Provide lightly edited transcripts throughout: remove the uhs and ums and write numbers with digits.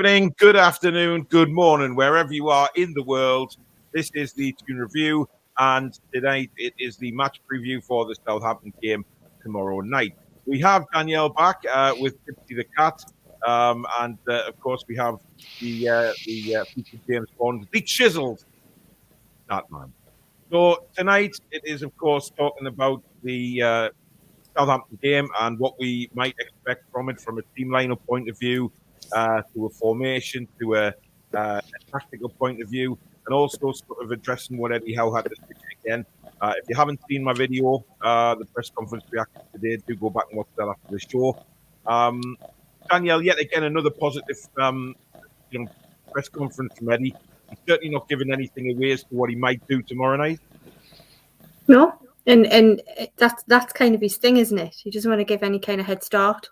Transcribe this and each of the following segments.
evening, good afternoon, good morning, wherever you are in the world. This is the Toon Review, and tonight it is the match preview for the Southampton game tomorrow night. We have Danielle back with Tipsy the Cat, and of course we have the future James Bond, the chiseled that man. So tonight it is, of course, talking about the Southampton game and what we might expect from it from a team lineup point of view, to a formation, to a tactical point of view, and also sort of addressing what Eddie Howe had to say again. If you haven't seen my video, the press conference reaction today, do go back and watch that after the show. Danielle, yet again, another positive press conference from Eddie. He's certainly not giving anything away as to what he might do tomorrow night. No, and that's kind of his thing, isn't it? He doesn't want to give any kind of head start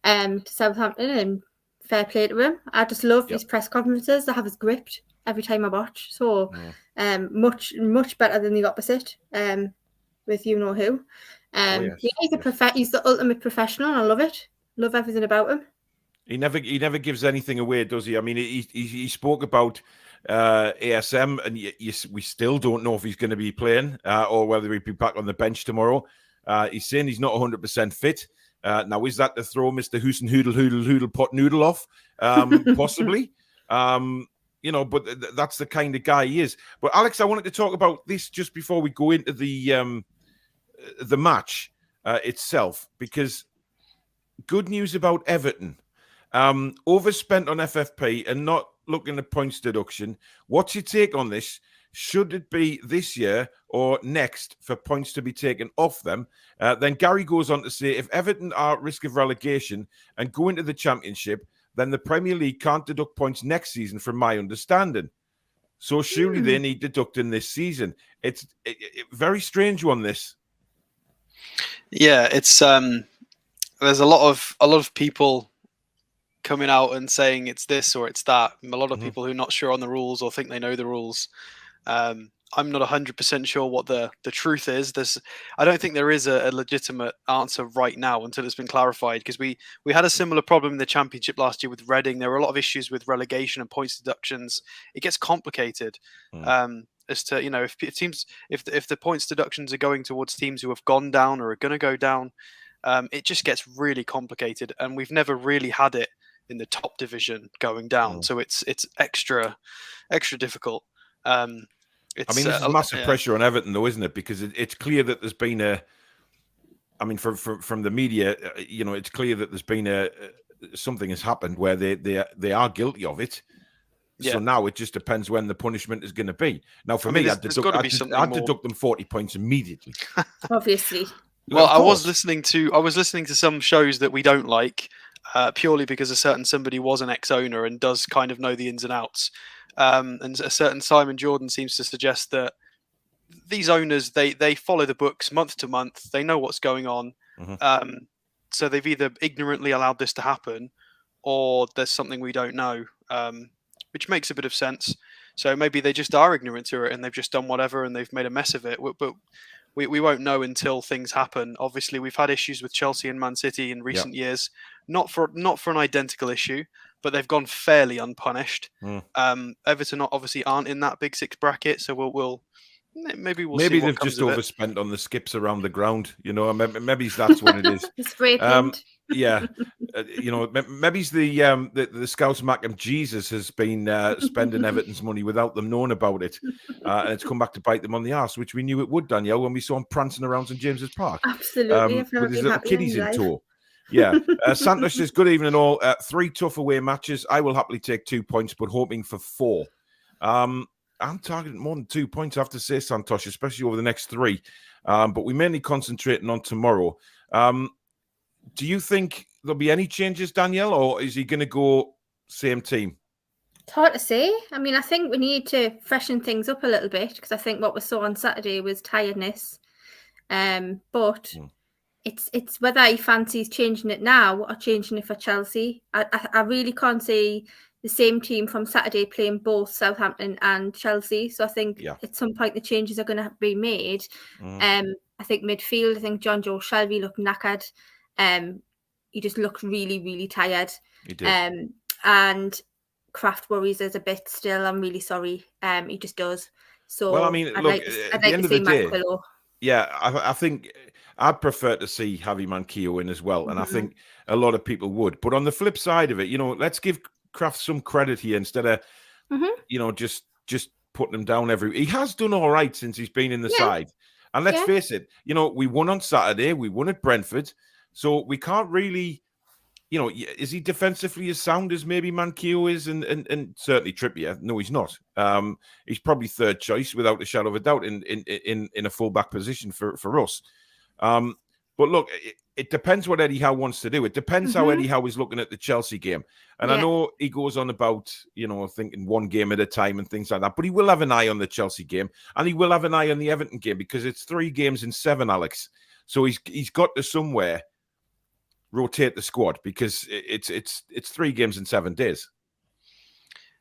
to Southampton, and fair play to him. I just love his press conferences. I have us gripped every time I watch. So much better than the opposite with you know who. He's the ultimate professional, and I love it. Love everything about him. He never gives anything away, does he? I mean, he spoke about ASM, and we still don't know if he's going to be playing or whether he'll be back on the bench tomorrow. He's saying he's not 100% fit. Now, is that to throw Mr. Hoosen Hoodle Pot Noodle off? Possibly. But that's the kind of guy he is. But Alex, I wanted to talk about this just before we go into the match itself, because good news about Everton. Overspent on FFP and not looking at points deduction. What's your take on this? Should it be this year or next for points to be taken off them? Then Gary goes on to say, if Everton are at risk of relegation and go into the Championship, then the Premier League can't deduct points next season, from my understanding. So surely they need deducting this season. It's very strange one, this. Yeah, it's there's a lot of people coming out and saying it's this or it's that. A lot of people who are not sure on the rules or think they know the rules. I'm not 100% sure what the truth is. I don't think there is a legitimate answer right now until it's been clarified, because we had a similar problem in the Championship last year with Reading. There were a lot of issues with relegation and points deductions. It gets complicated as to, if the points deductions are going towards teams who have gone down or are going to go down, it just gets really complicated, and we've never really had it in the top division going down, so it's extra difficult. This is massive pressure on Everton, though, isn't it? Because it's clear that there's been from the media, it's clear that there's been something has happened where they are guilty of it. Yeah. So now it just depends when the punishment is going to be. Now, for me, I'd deduct them 40 points immediately. Obviously. Well, I was listening to some shows that we don't like, purely because a certain somebody was an ex-owner and does kind of know the ins and outs. And a certain Simon Jordan seems to suggest that these owners, they follow the books month to month. They know what's going on. So they've either ignorantly allowed this to happen, or there's something we don't know, which makes a bit of sense. So maybe they just are ignorant to it and they've just done whatever and they've made a mess of it. But we won't know until things happen. Obviously, we've had issues with Chelsea and Man City in recent years, not for an identical issue, but they've gone fairly unpunished. Everton obviously aren't in that Big Six bracket, so maybe they've just overspent on the skips around the ground. Maybe that's what it is. Spray paint. Maybe the Scouse Mac and Jesus has been spending Everton's money without them knowing about it, and it's come back to bite them on the arse, which we knew it would, Danielle, when we saw him prancing around St James's Park. Absolutely, with his little kiddies in tow. Yeah, Santos says, good evening all. 3 tough away matches. I will happily take 2 points, but hoping for 4. I'm targeting more than 2 points, I have to say, Santosh, especially over the next 3. But we're mainly concentrating on tomorrow. Do you think there'll be any changes, Danielle, or is he going to go same team? It's hard to say. I mean, I think we need to freshen things up a little bit, because I think what we saw on Saturday was tiredness. But it's whether he fancies changing it now or changing it for Chelsea. I really can't see the same team from Saturday playing both Southampton and Chelsea. So I think at some point the changes are going to be made. I think midfield, I think John Joe Shelby looked knackered. He just looked really, really tired. He did. And Kraft worries us a bit still. I'm really sorry. He just does. So Well, I mean, I'd look, like to, at I'd the like end to of the see Matt day, Quillo. yeah, I think I'd prefer to see Javi Manquillo in as well. And I think a lot of people would. But on the flip side of it, let's give Kraft some credit here instead of, just putting him down he has done all right since he's been in the side. And let's face it, we won on Saturday, we won at Brentford. So we can't really, is he defensively as sound as maybe Manquillo is and certainly Trippier? No, he's not. He's probably third choice without a shadow of a doubt in a fullback position for us. But look, it depends what Eddie Howe wants to do. It depends how Eddie Howe is looking at the Chelsea game. And I know he goes on about, thinking one game at a time and things like that. But he will have an eye on the Chelsea game. And he will have an eye on the Everton game because it's 3 games in 7, Alex. So he's got to somewhere rotate the squad because it's 3 games in 7 days.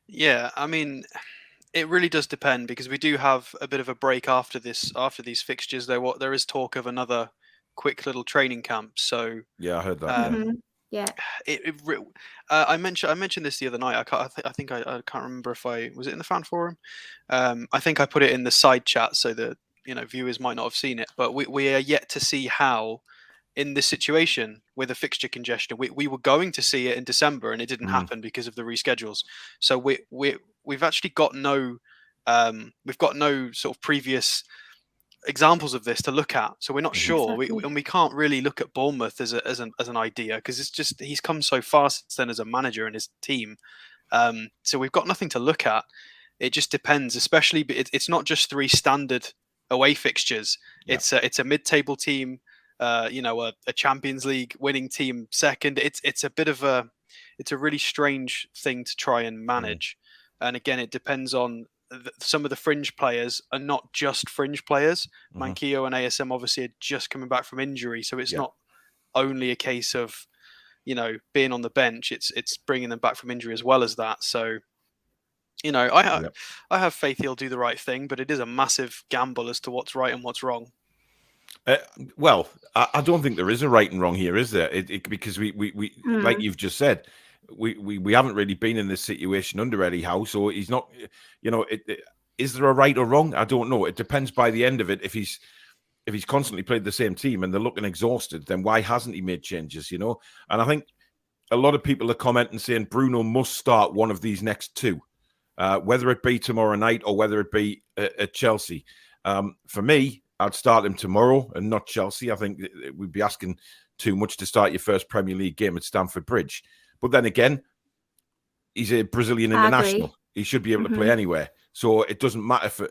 Yeah, I mean, it really does depend because we do have a bit of a break after these fixtures. There is talk of another quick little training camp. So yeah, I heard that. I mentioned this the other night. I think I can't remember if was it in the fan forum. I think I put it in the side chat so that viewers might not have seen it. But we are yet to see how, in this situation with a fixture congestion, we were going to see it in December and it didn't happen because of the reschedules. So we've actually got no sort of previous examples of this to look at, so we're not sure. Exactly. We can't really look at Bournemouth as an idea because it's just he's come so far since then as a manager and his team. So we've got nothing to look at. It just depends, especially it's not just 3 standard away fixtures. Yeah. It's a mid-table team, a Champions League winning team second. It's a really strange thing to try and manage. And again, it depends on some of the fringe players are not just fringe players. Manquillo and ASM obviously are just coming back from injury, so it's not only a case of being on the bench. It's bringing them back from injury as well as that. So I have faith he'll do the right thing, but it is a massive gamble as to what's right and what's wrong. Well, I don't think there is a right and wrong here, is there? Because we like you've just said, we haven't really been in this situation under Eddie Howe, so he's not. Is there a right or wrong? I don't know. It depends by the end of it. If he's constantly played the same team and they're looking exhausted, then why hasn't he made changes? And I think a lot of people are commenting saying Bruno must start one of these next 2, whether it be tomorrow night or whether it be at Chelsea. For me, I'd start him tomorrow and not Chelsea. I think we'd be asking too much to start your first Premier League game at Stamford Bridge. But then again, he's a Brazilian international. He should be able to play anywhere. So it doesn't matter.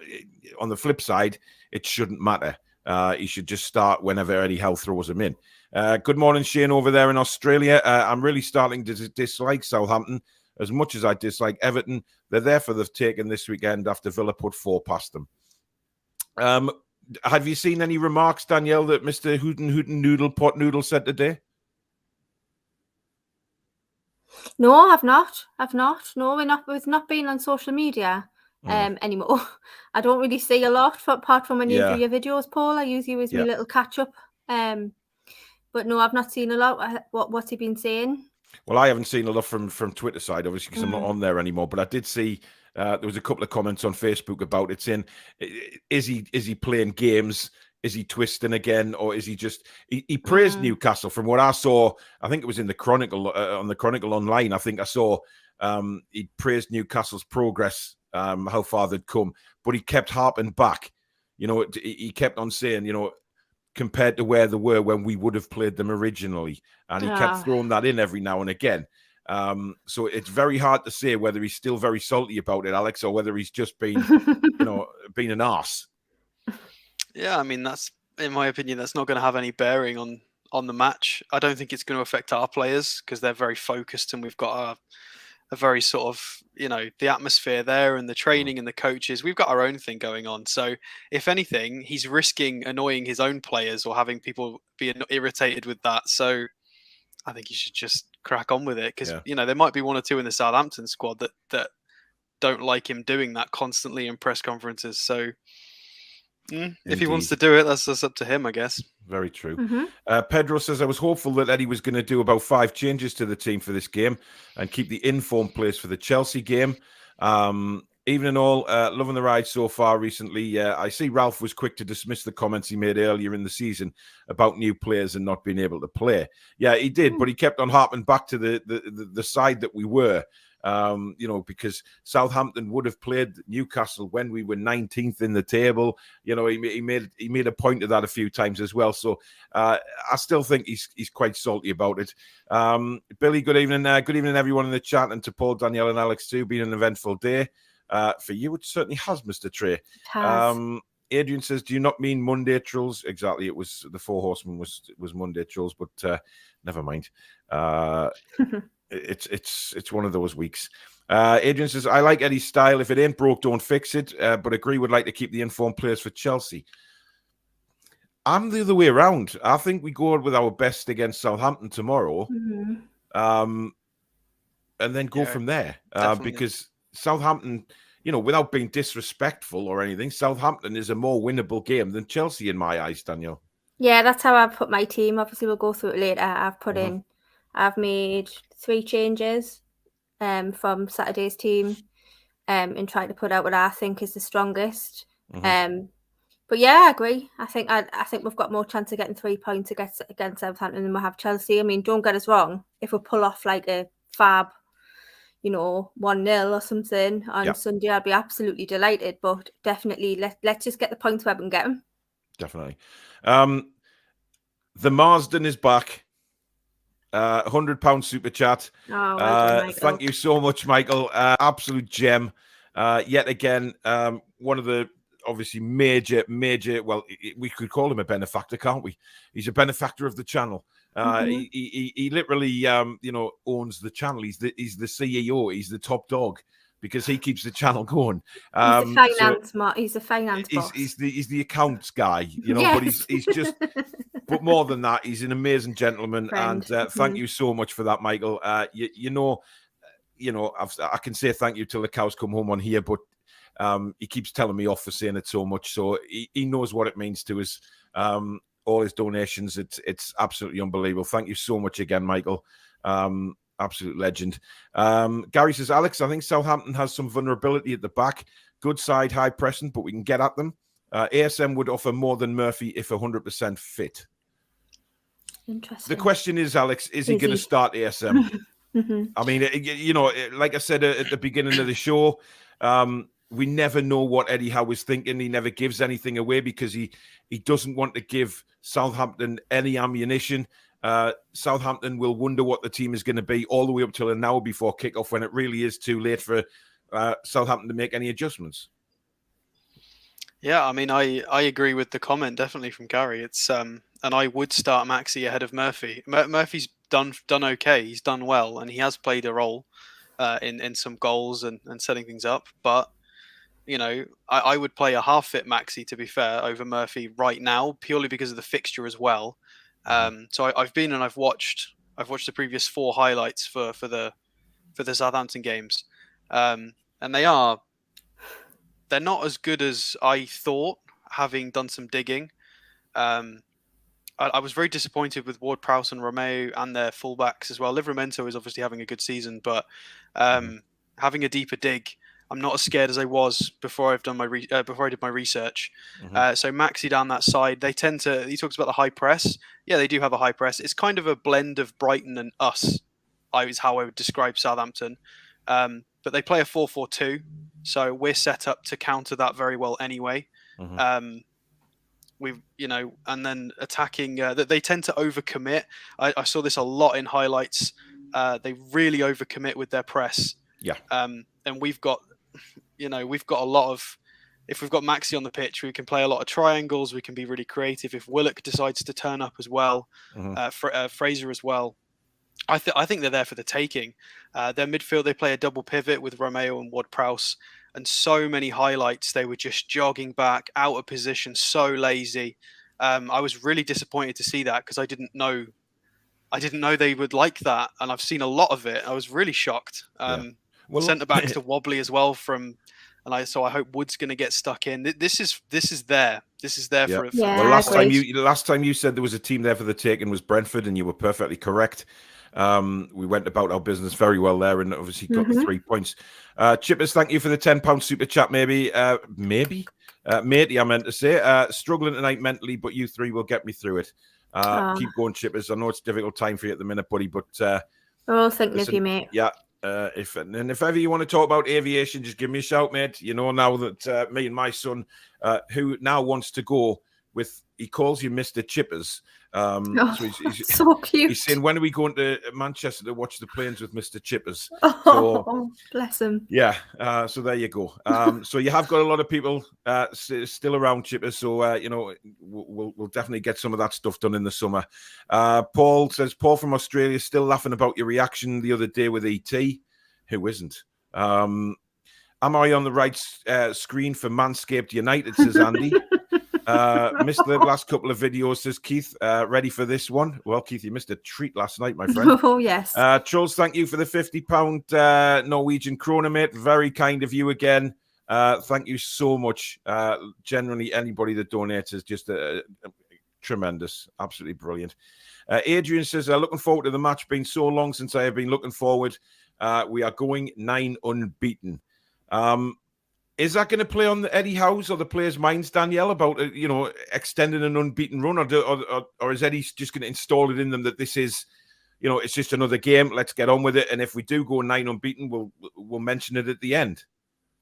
On the flip side, it shouldn't matter. He should just start whenever Eddie Howe throws him in. Good morning, Shane, over there in Australia. I'm really starting to dislike Southampton as much as I dislike Everton. They're there for the taking this weekend after Villa put 4 past them. Have you seen any remarks, Danielle, that Mr. Hooten Noodle Pot Noodle said today? No, I've not. No, we've not been on social media anymore. I don't really see a lot apart from when you do your videos, Paul. I use you as my little catch up. But no, I've not seen a lot. What's he been saying? Well, I haven't seen a lot from Twitter side, obviously, because I'm not on there anymore. But I did see there was a couple of comments on Facebook about it saying, is he playing games? Is he twisting again, or is he just? He praised Newcastle. From what I saw, I think it was in the Chronicle on the Chronicle online. I think I saw he praised Newcastle's progress, how far they'd come, but he kept harping back. He kept on saying, compared to where they were when we would have played them originally, and he kept throwing that in every now and again. So it's very hard to say whether he's still very salty about it, Alex, or whether he's just been, been an arse. Yeah, I mean, that's, in my opinion, that's not going to have any bearing on the match. I don't think it's going to affect our players because they're very focused and we've got a very sort of, the atmosphere there and the training and the coaches. We've got our own thing going on. So if anything, he's risking annoying his own players or having people be irritated with that. So I think he should just crack on with it because, there might be 1 or 2 in the Southampton squad that don't like him doing that constantly in press conferences. So If he wants to do it, that's up to him, I guess. Very true. Pedro says, I was hopeful that Eddie was going to do about 5 changes to the team for this game and keep the informed players for the Chelsea game. Even in all, loving the ride so far recently. I see Ralph was quick to dismiss the comments he made earlier in the season about new players and not being able to play. Yeah, he did, but he kept on harping back to the side that we were. Because Southampton would have played Newcastle when we were 19th in the table. He made a point of that a few times as well. So I still think he's quite salty about it. Billy, good evening. Good evening, everyone in the chat, and to Paul, Danielle, and Alex too. Been an eventful day. For you, it certainly has, Mr. Trey. Adrian says, do you not mean Monday trolls? Exactly. It was the Four Horsemen was Monday trolls, but never mind. It's one of those weeks. Adrian says, I like Eddie's style. If it ain't broke, don't fix it. But agree would like to keep the informed players for Chelsea. I'm the other way around. I think we go with our best against Southampton tomorrow, and then go from there. Because Southampton, without being disrespectful or anything, Southampton is a more winnable game than Chelsea in my eyes, Daniel. Yeah, that's how I've put my team. Obviously, we'll go through it later. I've made 3 changes from Saturday's team and tried to put out what I think is the strongest. But yeah, I agree. I think we've got more chance of getting 3 points against Southampton than we have Chelsea. I mean, don't get us wrong. If we pull off like a fab 1-0 or something on Sunday, I'd be absolutely delighted. But definitely, let's just get the points where we can get them. Definitely. The Marsden is back. £100 super chat. Oh, well done, thank you so much, Michael. Absolute gem. Yet again, one of the obviously major. Well, we could call him a benefactor, can't we? He's a benefactor of the channel. He literally, owns the channel. He's the CEO. He's the top dog because he keeps the channel going. He's a finance boss. He's the accounts guy, But he's just. But more than that, he's an amazing gentleman, friend. And thank you so much for that, Michael. I can say thank you till the cows come home on here, but he keeps telling me off for saying it so much. So he knows what it means to us. All his donations, it's absolutely unbelievable. Thank you so much again, Michael. Absolute legend. Gary says, Alex, I think Southampton has some vulnerability at the back. Good side, high pressing, but we can get at them. ASM would offer more than Murphy if 100% fit. Interesting. The question is, Alex, is he going to start ASM? I mean, like I said at the beginning of the show, we never know what Eddie Howe is thinking. He never gives anything away because he doesn't want to give Southampton any ammunition. Southampton will wonder what the team is going to be all the way up till an hour before kickoff when it really is too late for Southampton to make any adjustments. Yeah, I mean, I agree with the comment definitely from Gary. It's and I would start Maxi ahead of Murphy. Murphy's done okay. He's done well, and he has played a role in some goals and setting things up. But I would play a half-fit Maxi, to be fair, over Murphy right now, purely because of the fixture as well. So I've been and I've watched the previous 4 highlights for the Southampton games, and they're not as good as I thought, having done some digging. I was very disappointed with Ward-Prowse and Romeo and their fullbacks as well. Livramento is obviously having a good season, but having a deeper dig, I'm not as scared as I was before I've done my before I did my research. So Maxi down that side, they tend to. He talks about the high press. Yeah, they do have a high press. It's kind of a blend of Brighton and us. Is how I would describe Southampton. But they play a 4-4-2, so we're set up to counter that very well anyway. And then attacking. They tend to overcommit. I saw this a lot in highlights. They really overcommit with their press. Yeah. And we've got a lot of. If we've got Maxi on the pitch, we can play a lot of triangles. We can be really creative. If Willock decides to turn up as well, Fraser as well, I think they're there for the taking. Their midfield, they play a double pivot with Romeo and Ward-Prowse, and so many highlights. They were just jogging back, out of position, so lazy. I was really disappointed to see that because I didn't know they would like that, and I've seen a lot of it. I was really shocked. Centre backs to wobbly as well I hope Wood's going to get stuck in. This is there. This is there for it. Yeah. Well, Agreed. last time you said there was a team there for the taking was Brentford, and you were perfectly correct. We went about our business very well there, and obviously got the 3 points. Chippers, thank you for the £10 super chat. Matey, I meant to say. Struggling tonight mentally, but you three will get me through it. Keep going, Chippers. I know it's a difficult time for you at the minute, buddy, but we're all thinking of you, mate. Yeah. If ever you want to talk about aviation, just give me a shout, mate. You know, now that me and my son, who now wants to go with, he calls you Mr. Chippers. So he's so cute. He's saying, when are we going to Manchester to watch the planes with Mr. Chippers? Oh, bless him. Yeah. So there you go. So you have got a lot of people still around, Chippers. So, you know, we'll definitely get some of that stuff done in the summer. Paul says, Paul from Australia, still laughing about your reaction the other day with ET. Who isn't? Am I on the right screen for Manscaped United, says Andy. Missed the last couple of videos, says Keith. Ready for this one? Well, Keith, you missed a treat last night, my friend. Oh, yes. Trolls, thank you for the £50 Norwegian krona, mate. Very kind of you again. Thank you so much. Generally, anybody that donates is just tremendous. Absolutely brilliant. Adrian says, looking forward to the match. Been so long since I have been looking forward. We are going 9 unbeaten. Is that going to play on the Eddie Howe's or the players' minds, Danielle, about extending an unbeaten run, or is Eddie just going to install it in them that this is, it's just another game? Let's get on with it, and if we do go 9 unbeaten, we'll mention it at the end.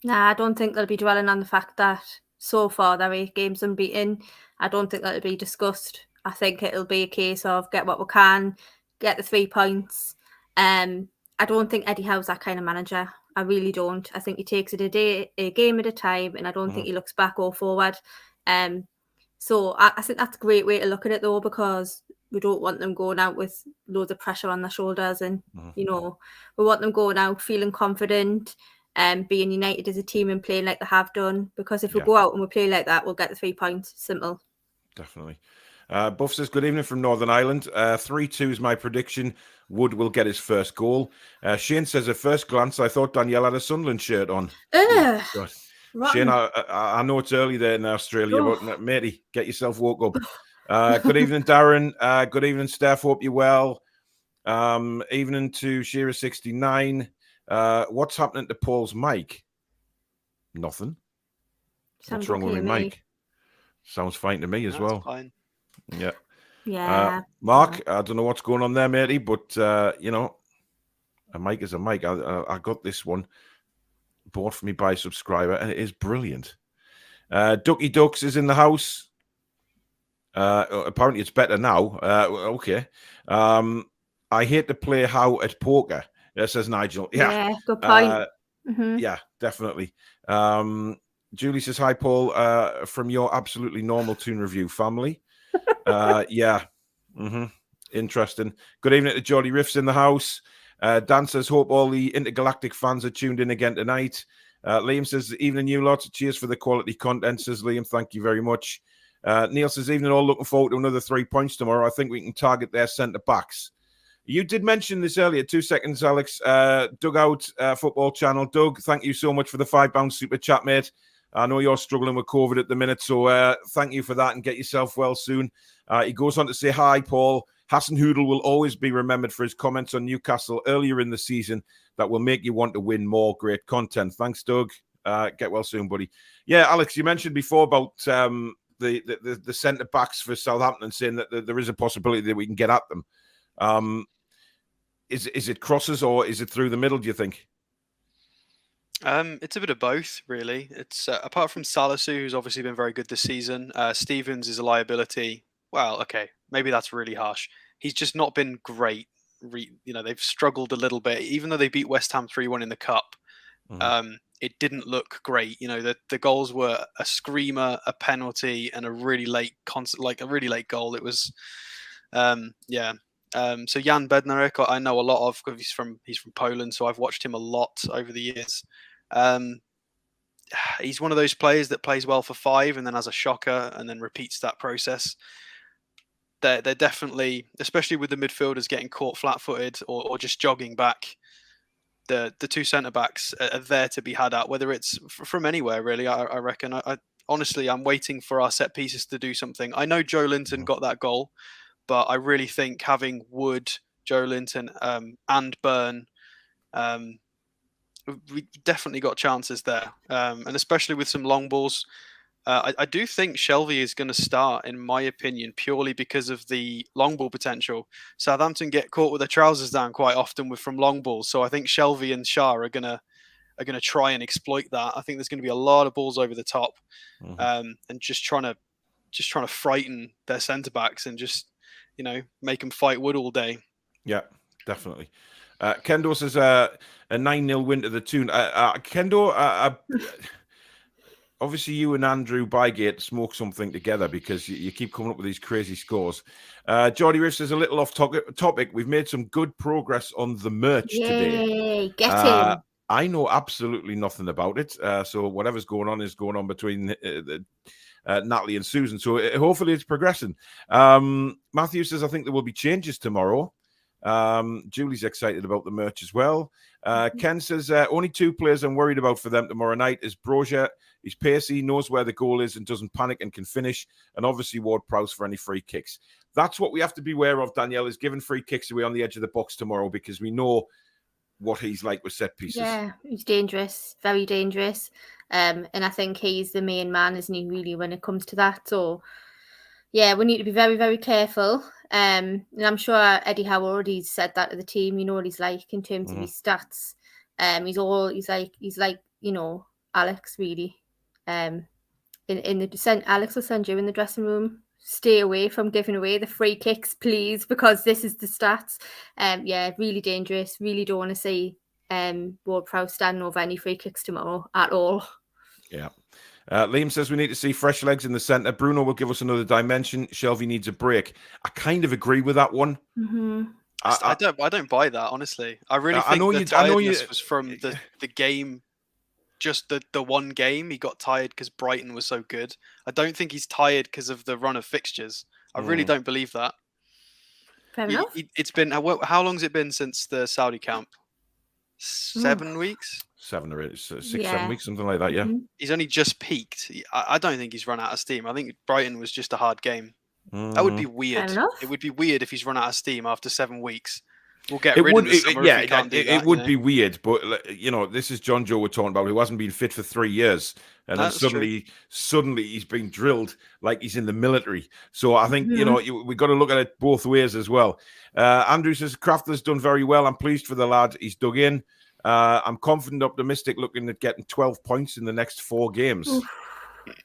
Nah, I don't think they'll be dwelling on the fact that so far they're 8 games unbeaten. I don't think that'll be discussed. I think it'll be a case of get what we can, get the 3 points. I don't think Eddie Howe's that kind of manager. I really don't. I think he takes it a game at a time, and I don't think he looks back or forward. So I think that's a great way to look at it, though, because we don't want them going out with loads of pressure on their shoulders, and we want them going out feeling confident and being united as a team and playing like they have done. Because if we go out and we play like that, we'll get the 3 points. Simple. Definitely. Buff says, good evening from Northern Ireland. 3-2 is my prediction. Wood will get his first goal. Shane says, at first glance, I thought Danielle had a Sunderland shirt on. God. Shane, I know it's early there in Australia, but matey, get yourself woke up. Good evening, Darren. Good evening, Steph. Hope you're well. Evening to Shearer69. What's happening to Paul's mic? Nothing. What's wrong with my mic? Sounds fine to me as well. Fine. Yeah. Yeah. Mark, I don't know what's going on there, matey, but a mic is a mic. I got this one bought for me by a subscriber, and it is brilliant. Ducky Ducks is in the house. Apparently it's better now. Okay. I hate to play how at poker, says Nigel. Yeah, good point. Yeah, definitely. Julie says, hi, Paul, from your absolutely normal Toon review family. Yeah. Interesting. Good evening to Jolly Riffs in the house. Dan says, hope all the intergalactic fans are tuned in again tonight. Liam says, evening, you lot. Cheers for the quality content, says Liam. Thank you very much. Neil says, evening all, looking forward to another 3 points tomorrow. I think we can target their centre backs. You did mention this earlier. 2 seconds, Alex. Dugout Football Channel. Doug, thank you so much for the £5 super chat, mate. I know you're struggling with COVID at the minute, so thank you for that, and get yourself well soon. He goes on to say, hi, Paul. Hassan Hoodle will always be remembered for his comments on Newcastle earlier in the season that will make you want to win more great content. Thanks, Doug. Get well soon, buddy. Yeah, Alex, you mentioned before about the centre-backs for Southampton, saying that there is a possibility that we can get at them. Is it crosses or is it through the middle, do you think? It's a bit of both, really. It's apart from Salisu, who's obviously been very good this season. Stevens is a liability. Well, okay, maybe that's really harsh. He's just not been great. They've struggled a little bit, even though they beat West Ham 3-1 in the cup. It didn't look great. The goals were a screamer, a penalty, and a really late goal. It was, So Jan Bednarek, I know a lot of, because he's from Poland, so I've watched him a lot over the years. He's one of those players that plays well for 5 and then has a shocker and then repeats that process. They're definitely, especially with the midfielders getting caught flat-footed or just jogging back, the 2 centre-backs are there to be had at, whether it's from anywhere, really. I reckon. honestly, I'm waiting for our set pieces to do something. I know Joe Linton got that goal, but I really think having Wood, Joe Linton, and Byrne, we definitely got chances there, and especially with some long balls. I do think Shelvey is going to start, in my opinion, purely because of the long ball potential. Southampton get caught with their trousers down quite often from long balls, so I think Shelvey and Shah are going to try and exploit that. I think there's going to be a lot of balls over the top, and just trying to frighten their centre backs and just make them fight Wood all day. Yeah, definitely. Kendo says a 9-0 win to the Toon. Kendo, obviously you and Andrew Bygate smoke something together because you keep coming up with these crazy scores. Jordy Riff says a little off topic. We've made some good progress on the merch today. Yay, get in. I know absolutely nothing about it. So whatever's going on is going on between Natalie and Susan. So hopefully it's progressing. Matthew says, I think there will be changes tomorrow. Julie's excited about the merch as well. Ken says, only 2 players I'm worried about for them tomorrow night is Brozier. He's pacey, knows where the goal is and doesn't panic and can finish. And obviously Ward-Prowse for any free kicks. That's what we have to be aware of, Danielle, is giving free kicks away on the edge of the box tomorrow because we know what he's like with set pieces. Yeah, he's dangerous, very dangerous. And I think he's the main man, isn't he, really, when it comes to that. So, yeah, we need to be very, very careful. And I'm sure Eddie Howe already said that to the team. You know what he's like in terms of his stats. He's like Alex, really. In the Alex will send you in the dressing room. Stay away from giving away the free kicks, please, because this is the stats. Yeah, really dangerous. Really don't want to see Ward-Prowse standing over any free kicks tomorrow at all. Yeah. Liam says we need to see fresh legs in the centre. Bruno will give us another dimension. Shelvey needs a break. I kind of agree with that one. Mm-hmm. I don't buy that, honestly. I really think the tiredness was from the game. Just the one game he got tired because Brighton was so good. I don't think he's tired because of the run of fixtures. I really don't believe that. Fair enough. It's been how long's it been since the Saudi camp? 7 weeks? 7 or 8, 6, 7 weeks, something like that. Yeah. He's only just peaked. I don't think he's run out of steam. I think Brighton was just a hard game. That would be weird. It would be weird if he's run out of steam after 7 weeks. We'll get rid of the summer if we can't do that. It would be weird, but this is John Joe we're talking about, who hasn't been fit for 3 years, and then suddenly he's been drilled like he's in the military. So I think we've got to look at it both ways as well. Andrew says Crafter's done very well. I'm pleased for the lad. He's dug in. I'm confident, optimistic, looking at getting 12 points in the next 4 games. Oof.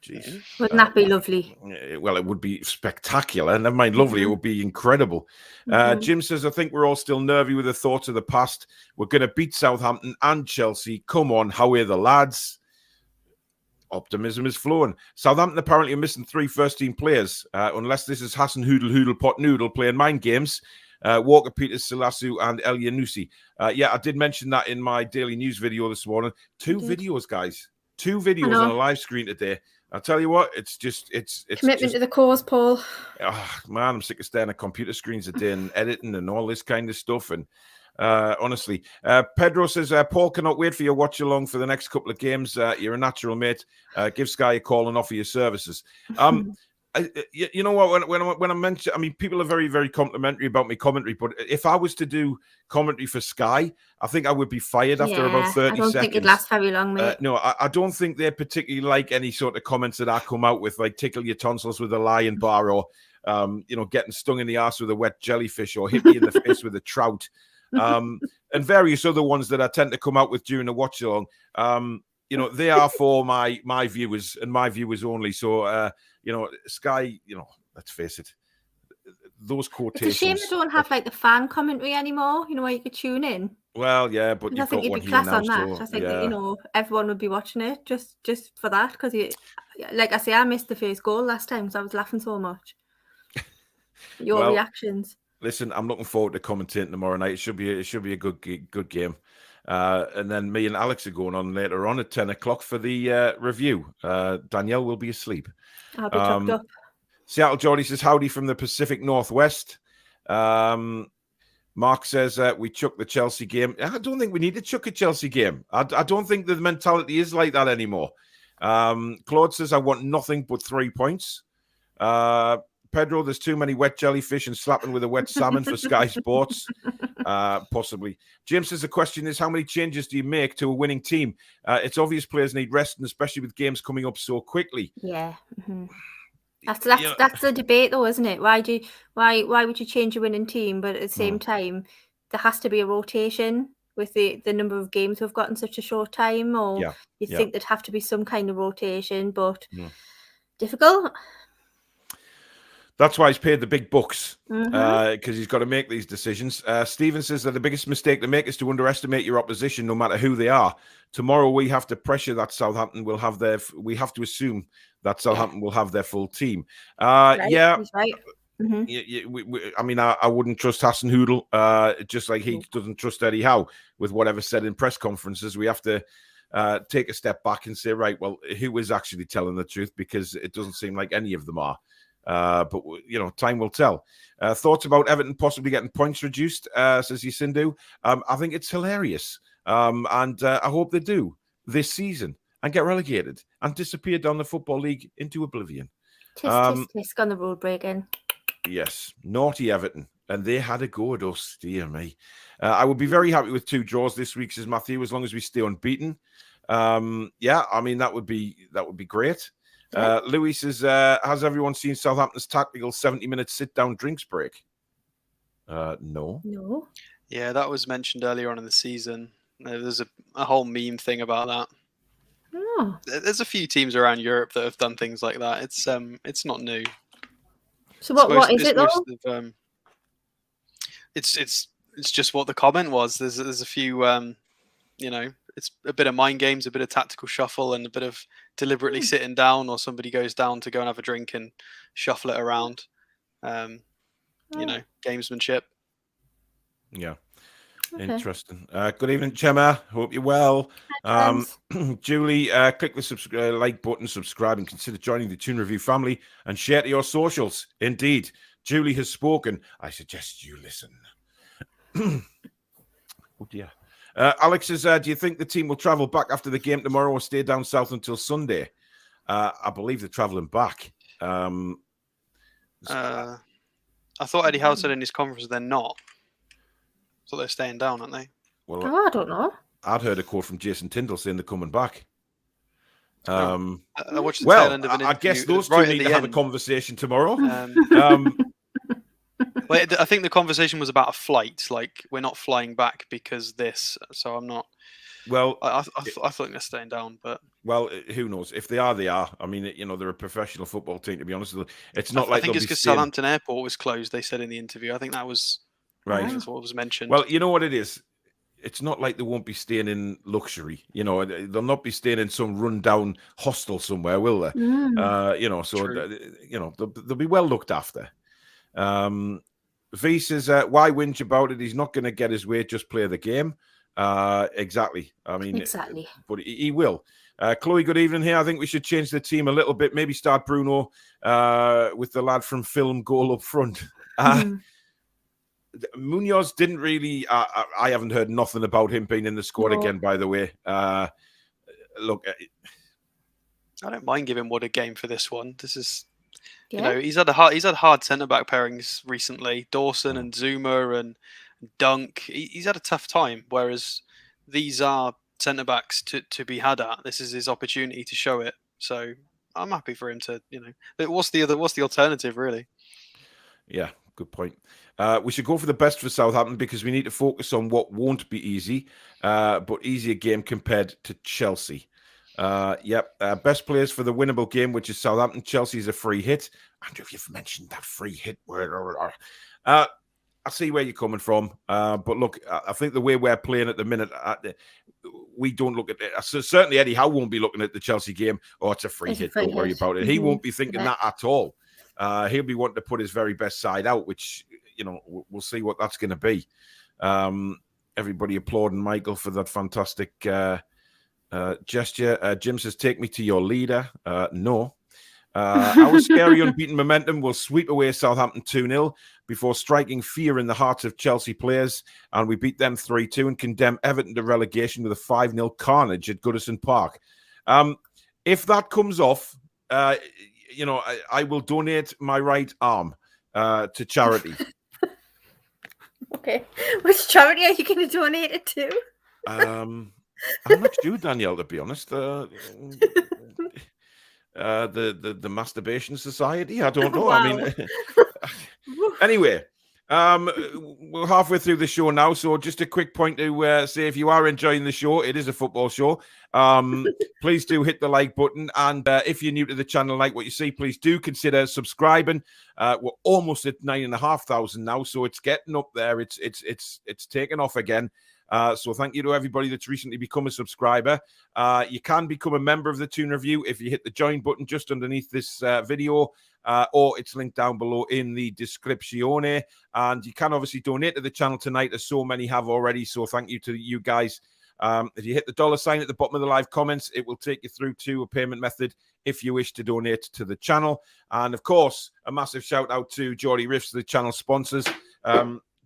Jeez. Wouldn't that be lovely? Well, it would be spectacular. Never mind lovely, it would be incredible. Jim says, I think we're all still nervy with the thoughts of the past. We're going to beat Southampton and Chelsea. Come on, how are the lads? Optimism is flowing. Southampton apparently are missing 3 first-team players, unless this is Hassan Hoodle Pot Noodle playing mind games. Walker Peters, Silasu, and El Yanusi. I did mention that in my daily news video this morning. 2 videos, guys. 2 videos on a live screen today. I'll tell you what, it's commitment to the cause, Paul. Oh, man, I'm sick of staring at computer screens a day and editing and all this kind of stuff. And honestly, Pedro says, Paul cannot wait for your watch along for the next couple of games. You're a natural mate. Give Sky a call and offer your services. You know what? When I mention, I mean, people are very, very complimentary about my commentary. But if I was to do commentary for Sky, I think I would be fired after about 30 seconds. I don't think it'd last very long, mate. No, I don't think they particularly like any sort of comments that I come out with, like tickle your tonsils with a lion bar, or getting stung in the arse with a wet jellyfish, or hit me in the face with a trout, and various other ones that I tend to come out with during the watch along. They are for my viewers and my viewers only. So. Sky, let's face it, those quotations. It's a shame they don't have like the fan commentary anymore, where you could tune in. Well, yeah, but I think you'd be class on that. I think that, everyone would be watching it just for that, because like I say, I missed the first goal last time because I was laughing so much. Your reactions. Listen, I'm looking forward to commentating tomorrow night. It should be a good game. And then me and Alex are going on later on at 10 o'clock for the review. Danielle will be asleep. I'll be chopped up. Seattle Geordie says, howdy from the Pacific Northwest. Mark says, we chuck the Chelsea game. I don't think we need to chuck a Chelsea game. I don't think the mentality is like that anymore. Claude says, I want nothing but 3 points. Pedro, there's too many wet jellyfish and slapping with a wet salmon for Sky Sports. Possibly. James says the question is, how many changes do you make to a winning team? It's obvious players need rest, and especially with games coming up so quickly. Yeah. Mm-hmm. That's the debate, though, isn't it? Why would you change a winning team? But at the same time, there has to be a rotation with the number of games we've got in such a short time, or you think there'd have to be some kind of rotation, but difficult. That's why he's paid the big bucks, because he's got to make these decisions. Stephen says that the biggest mistake to make is to underestimate your opposition, no matter who they are. Tomorrow we have to pressure that Southampton will have we have to assume that Southampton will have their full team. Right, yeah. he's right. Mm-hmm. I mean, I wouldn't trust Hassan Hoodle, just like he doesn't trust Eddie Howe with whatever said in press conferences. We have to take a step back and say, right, well, who is actually telling the truth? Because it doesn't seem like any of them are. But, time will tell. Thoughts about Everton possibly getting points reduced, says Yasindu. I think it's hilarious. And I hope they do this season and get relegated and disappear down the Football League into oblivion. Tisk on the road breaking. Yes, naughty Everton. And they had a go at us, dear me. I would be very happy with 2 draws this week, says Matthew, as long as we stay unbeaten. I mean, that would be great. Louis says, has everyone seen Southampton's tactical 70-minute sit-down drinks break? No. Yeah, that was mentioned earlier on in the season. There's a whole meme thing about that. Oh. There's a few teams around Europe that have done things like that. It's not new. So what is it though? It's just what the comment was. There's a few it's a bit of mind games, a bit of tactical shuffle, and a bit of deliberately sitting down, or somebody goes down to go and have a drink and shuffle it around. Gamesmanship. Yeah. Okay. Interesting. Good evening, Chema. Hope you're well. Julie, click the like button, subscribe, and consider joining the Toon Review family and share to your socials. Indeed, Julie has spoken. I suggest you listen. Oh dear. Alex says, do you think the team will travel back after the game tomorrow or stay down south until Sunday? I believe they're travelling back. I thought Eddie Howe said in his conference they're not. So they're staying down, aren't they? Well, I don't know. I'd heard a quote from Jason Tyndall saying they're coming back. I watched the tail end of an interview. I guess those two need to have a conversation tomorrow. I think the conversation was about a flight. Like, we're not flying back because this. So I'm not. Well, I think they're staying down, but who knows? If they are, they are. I mean, they're a professional football team. To be honest, it's not like I think it's because Southampton Airport was closed. They said in the interview. I think that was right. That's what was mentioned. Well, you know what it is. It's not like they won't be staying in luxury. They'll not be staying in some rundown hostel somewhere, will they? They'll be well looked after. V says, why whinge about it? He's not going to get his way. Just play the game. Exactly. I mean, exactly. But he will. Chloe, good evening here. I think we should change the team a little bit. Maybe start Bruno with the lad from film goal up front. Munoz didn't really. I haven't heard nothing about him being in the squad again. By the way, look, I don't mind giving Wood a game for this one. This is, he's had hard centre back pairings recently. Dawson and Zuma and Dunk. He's had a tough time. Whereas these are centre backs to be had at. This is his opportunity to show it. So I'm happy for him to. What's the alternative really? Yeah. Good point. We should go for the best for Southampton because we need to focus on what won't be easy, but easier game compared to Chelsea. Best players for the winnable game, which is Southampton. Chelsea is a free hit. Andrew, if you've mentioned that free hit word, I see where you're coming from. But look, I think the way we're playing at the minute, we don't look at it. So certainly Eddie Howe won't be looking at the Chelsea game. Oh, it's a free hit. Don't worry about it. He won't be thinking that at all. He'll be wanting to put his very best side out, which, we'll see what that's going to be. Everybody applauding Michael for that fantastic gesture. Jim says, take me to your leader. No. Our scary unbeaten momentum will sweep away Southampton 2-0 before striking fear in the hearts of Chelsea players, and we beat them 3-2 and condemn Everton to relegation with a 5-0 carnage at Goodison Park. If that comes off, I will donate my right arm to charity. Okay. Which charity are you going to donate it to? I'm not sure, Danielle, to be honest. The Masturbation Society. I don't know. Wow. I mean, anyway, we're halfway through the show now, so just a quick point to say, if you are enjoying the show, it is a football show. Please do hit the like button, and if you're new to the channel, like what you see, please do consider subscribing. We're almost at 9,500 now, so it's getting up there. It's taken off again. So thank you to everybody that's recently become a subscriber. You can become a member of the Toon Review if you hit the join button just underneath this video, or it's linked down below in the description. And you can obviously donate to the channel tonight, as so many have already. So thank you to you guys. If you hit the $ at the bottom of the live comments, it will take you through to a payment method if you wish to donate to the channel. And of course, a massive shout out to Geordie Riffs, the channel sponsors.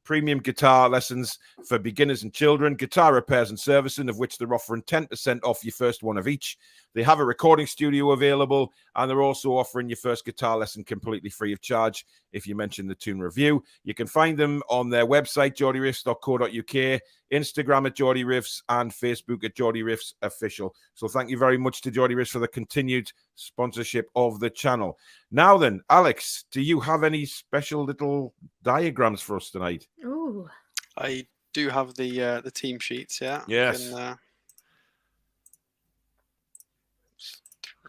Premium guitar lessons for beginners and children, guitar repairs and servicing, of which they're offering 10% off your first one of each. They have a recording studio available, and they're also offering your first guitar lesson completely free of charge if you mention the Toon Review. You can find them on their website, geordieriffs.co.uk, Instagram at Geordie Riffs, and Facebook at Geordie Riffs Official. So thank you very much to Geordie Riffs for the continued sponsorship of the channel. Now then, Alex, do you have any special little diagrams for us tonight? Ooh. I do have the team sheets, yeah. Yes.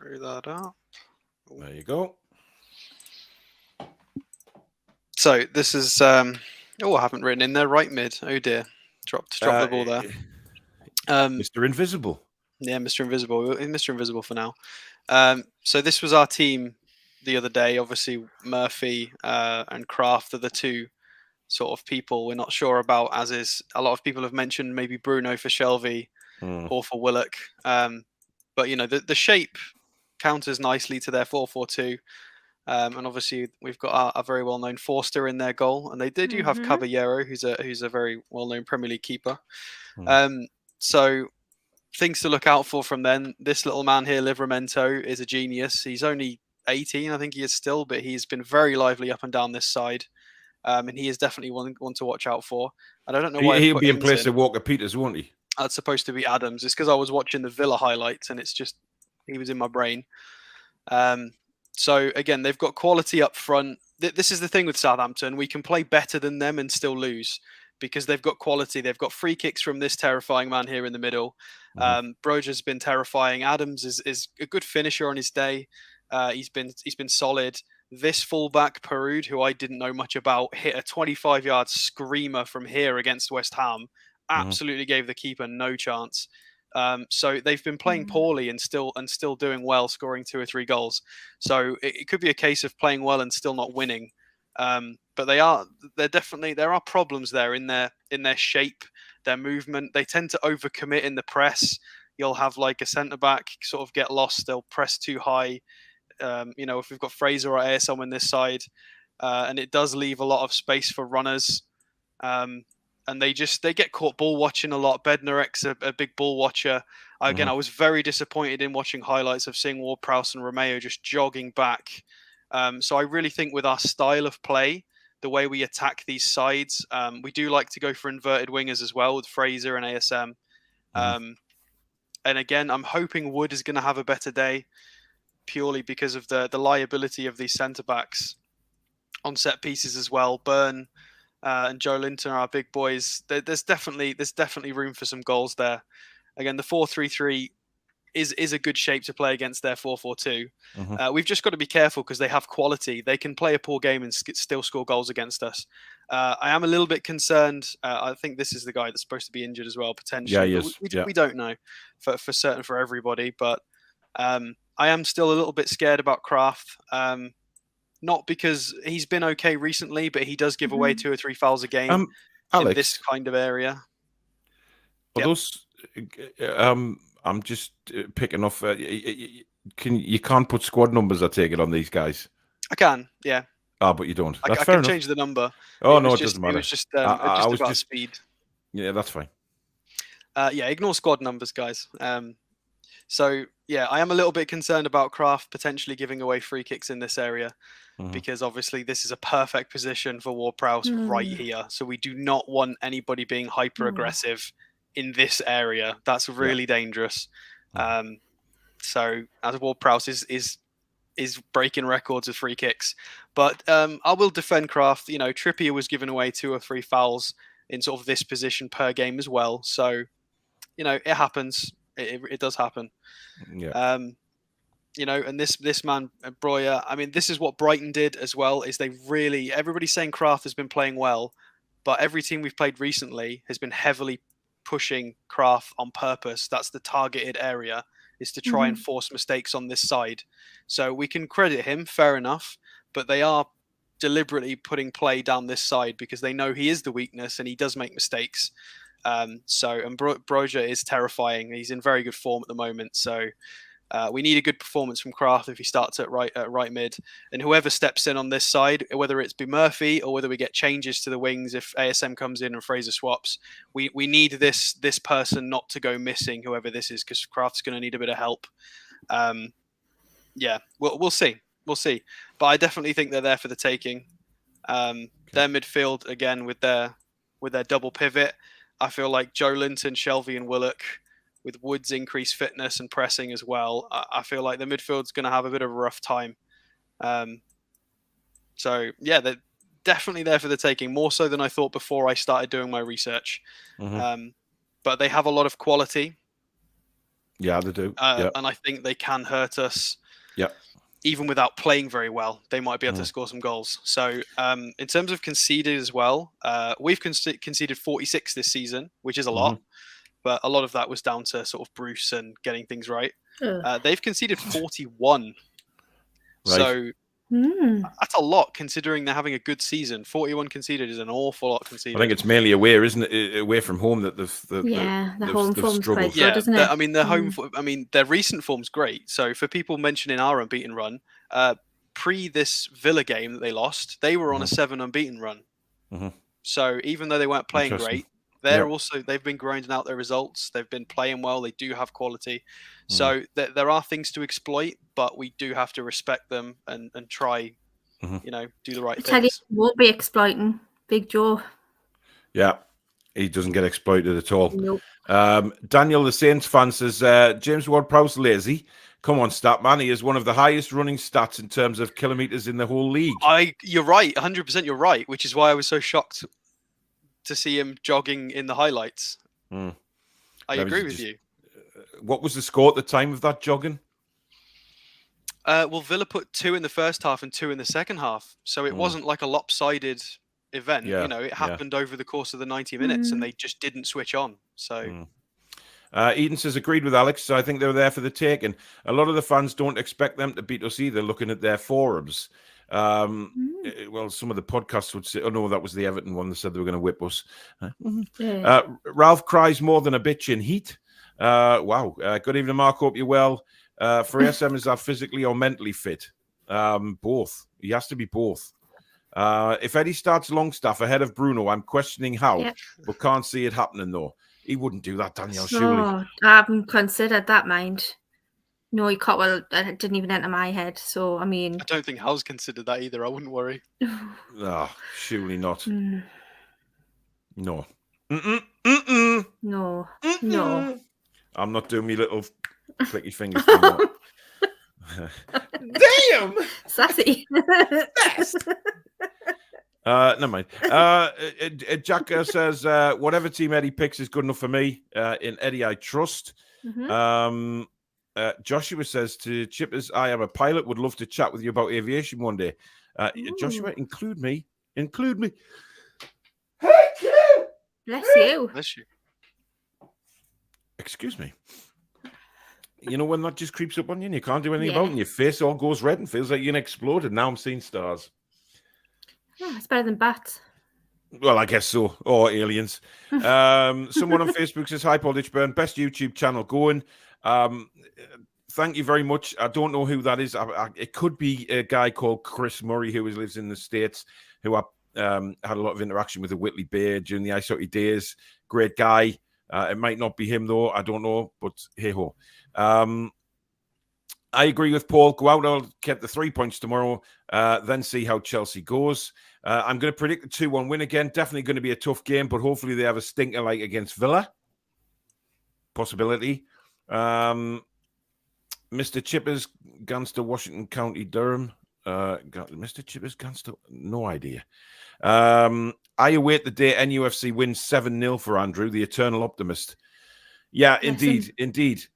Throw that up. There you go. So this is I haven't written in there right mid. Oh dear. Dropped the ball there. Mr. Invisible. Yeah, Mr. Invisible. Mr. Invisible for now. So this was our team the other day. Obviously, Murphy and Kraft are the two sort of people we're not sure about, as is a lot of people have mentioned maybe Bruno for Shelby or for Willock. But, you know, the shape counters nicely to their 4-4-2. And obviously, we've got our very well-known Forster in their goal. And they do have Caballero, who's a very well-known Premier League keeper. So things to look out for from then. This little man here, Livramento, is a genius. He's only 18, I think he is still, but he's been very lively up and down this side. And he is definitely one to watch out for. And I don't know why he'll be in place of Walker Peters, won't he? That's supposed to be Adams. It's because I was watching the Villa highlights, and it's just he was in my brain. So again, they've got quality up front. This is the thing with Southampton: we can play better than them and still lose because they've got quality. They've got free kicks from this terrifying man here in the middle. Broja's been terrifying. Adams is a good finisher on his day. He's been solid. This fullback, Perud, who I didn't know much about, hit a 25-yard screamer from here against West Ham. Absolutely gave the keeper no chance. So they've been playing poorly and still doing well, scoring 2 or 3 goals. So it could be a case of playing well and still not winning. But there are problems there in their shape, their movement. They tend to overcommit in the press. You'll have like a centre back sort of get lost. They'll press too high. If we've got Fraser or ASM on this side, and it does leave a lot of space for runners. And they get caught ball watching a lot. Bednarek's a big ball watcher. Again, I was very disappointed in watching highlights of seeing Ward-Prowse and Romeo just jogging back. So I really think with our style of play, the way we attack these sides, we do like to go for inverted wingers as well with Fraser and ASM. And again, I'm hoping Wood is going to have a better day purely because of the liability of these centre-backs on set pieces as well. Byrne and Joe Linton are our big boys. There's definitely room for some goals there. Again, the 4-3-3 is a good shape to play against their 4-4-2. We've just got to be careful because they have quality. They can play a poor game and still score goals against us. I am a little bit concerned. I think this is the guy that's supposed to be injured as well, potentially. Yeah, we don't know for certain for everybody, but I am still a little bit scared about Kraft. Not because he's been okay recently, but he does give away 2 or 3 fouls a game Alex, in this kind of area. Those, I'm just picking off. You can't put squad numbers, I take it, on these guys. I can, yeah. But you don't. I can change the number. Oh, no, it doesn't matter. It was just about speed. Yeah, that's fine. Ignore squad numbers, guys. So yeah, I am a little bit concerned about Kraft potentially giving away free kicks in this area, because obviously this is a perfect position for Ward-Prowse right here. So we do not want anybody being hyper aggressive in this area. That's really dangerous. So as Ward-Prowse is breaking records with free kicks, but I will defend Kraft. You know, Trippier was giving away 2 or 3 fouls in sort of this position per game as well. So you know, it happens. It does happen. Yeah. You know, and this man Breuer, I mean, this is what Brighton did as well. Is they really, everybody's saying Kraft has been playing well, but every team we've played recently has been heavily pushing Kraft on purpose. That's the targeted area, is to try and force mistakes on this side. So we can credit him, fair enough, but they are deliberately putting play down this side because they know he is the weakness and he does make mistakes. And Broja is terrifying. He's in very good form at the moment. So we need a good performance from Kraft if he starts at right mid, and whoever steps in on this side, whether it's be Murphy or whether we get changes to the wings if ASM comes in and Fraser swaps, we need this person not to go missing, whoever this is, because Kraft's going to need a bit of help. Yeah, we'll see, but I definitely think they're there for the taking. Their midfield again with their double pivot, I feel like Joe Linton, Shelvey, and Willock, with Wood's increased fitness and pressing as well, I feel like the midfield's going to have a bit of a rough time. So yeah, they're definitely there for the taking, more so than I thought before I started doing my research. But they have a lot of quality. Yeah, they do. And I think they can hurt us. Yeah. Even without playing very well, they might be able to score some goals. So in terms of conceded as well, we've conceded 46 this season, which is a lot. But a lot of that was down to sort of Bruce and getting things right. They've conceded 41. Right. So that's a lot considering they're having a good season. 41 conceded is an awful lot conceded. I think it's mainly away, isn't it? Away from home that the home form's quite good, isn't it? I mean, their recent form's great. So for people mentioning our unbeaten run, pre this Villa game that they lost, they were on a 7 unbeaten run. So even though they weren't playing great, they've been grinding out their results. They've been playing well. They do have quality. So there are things to exploit, but we do have to respect them and try, you know, do the right things. Tell you, won't be exploiting Big Joe. Yeah, he doesn't get exploited at all. Nope. Daniel, the Saints fan, says James Ward-Prowse lazy. Come on, stat man. He is one of the highest running stats in terms of kilometers in the whole league. You're right, 100%. You're right, which is why I was so shocked to see him jogging in the highlights. I agree with you. What was the score at the time of that jogging? Well, Villa put 2 in the first half and 2 in the second half, so it wasn't like a lopsided event. You know, it happened over the course of the 90 minutes, and they just didn't switch on. So. Eden says, agreed with Alex. So I think they're there for the taking. A lot of the fans don't expect them to beat us either, looking at their forums. Well, some of the podcasts would say, oh no, that was the Everton one that said they were going to whip us. Ralph cries more than a bitch in heat. Wow. Good evening, Mark. Hope you're well. For ASM, is that physically or mentally fit? Both. He has to be both. If Eddie starts Longstaff ahead of Bruno, I'm questioning how, but can't see it happening though. He wouldn't do that, Danielle, surely. I haven't considered that, mind. No, he can't. Well, it didn't even enter my head. So, I mean, I don't think Hal's considered that either. I wouldn't worry. Surely not. No. No. I'm not doing me little clicky fingers. Damn! Sassy. Never mind. Jack says, whatever team Eddie picks is good enough for me. In Eddie, I trust. Joshua says to Chippers, I am a pilot, would love to chat with you about aviation one day. Joshua, include me. Thank you. Bless you. Bless you. Excuse me. You know when that just creeps up on you and you can't do anything about it and your face all goes red and feels like you're going to explode, and now I'm seeing stars. Oh, it's better than bats. Well, I guess so. Or aliens. Someone on Facebook says, hi, Paul Ditchburn, best YouTube channel going. Thank you very much. I don't know who that is. It could be a guy called Chris Murray who lives in the States, who I had a lot of interaction with the Whitley Bay during the ice hockey days. Great guy. It might not be him, though. I don't know, but hey-ho. I agree with Paul. Go out, I'll get the 3 points tomorrow, then see how Chelsea goes. I'm going to predict a 2-1 win again. Definitely going to be a tough game, but hopefully they have a stinker like against Villa. Possibility. Mr. Chippers, Gunster, Washington County, Durham. Mr. Chippers, Gunster, no idea. I await the day NUFC wins 7-0 for Andrew, the eternal optimist. Yeah, indeed.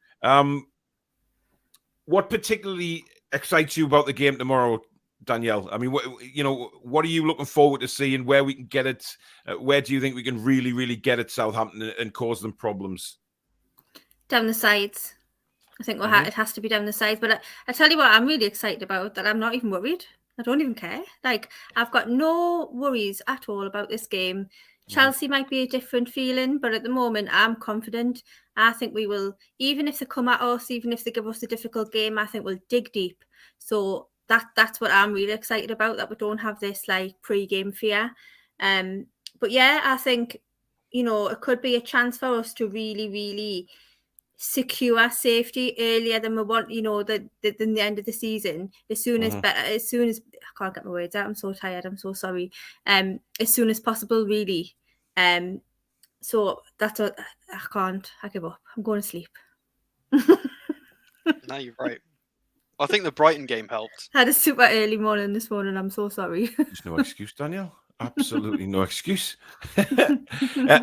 What particularly excites you about the game tomorrow, Danielle? I mean, what are you looking forward to seeing? Where we can get it? Where do you think we can really, really get at Southampton and cause them problems? Down the sides. I think it has to be down the sides. But I tell you what, I'm really excited about that. I'm not even worried. I don't even care. Like, I've got no worries at all about this game. Chelsea might be a different feeling, but at the moment, I'm confident. I think we will, even if they come at us, even if they give us a difficult game, I think we'll dig deep. So that's what I'm really excited about, that we don't have this like pre-game fear. But yeah, I think, it could be a chance for us to really, really secure safety earlier than we want, than the end of the season. As soon as I can't get my words out. I'm so tired. I'm so sorry. As soon as possible, really. So that's what I can't. I give up. I'm going to sleep. No, you're right. I think the Brighton game helped. I had a super early morning this morning. I'm so sorry. There's no excuse, Danielle. Absolutely no excuse.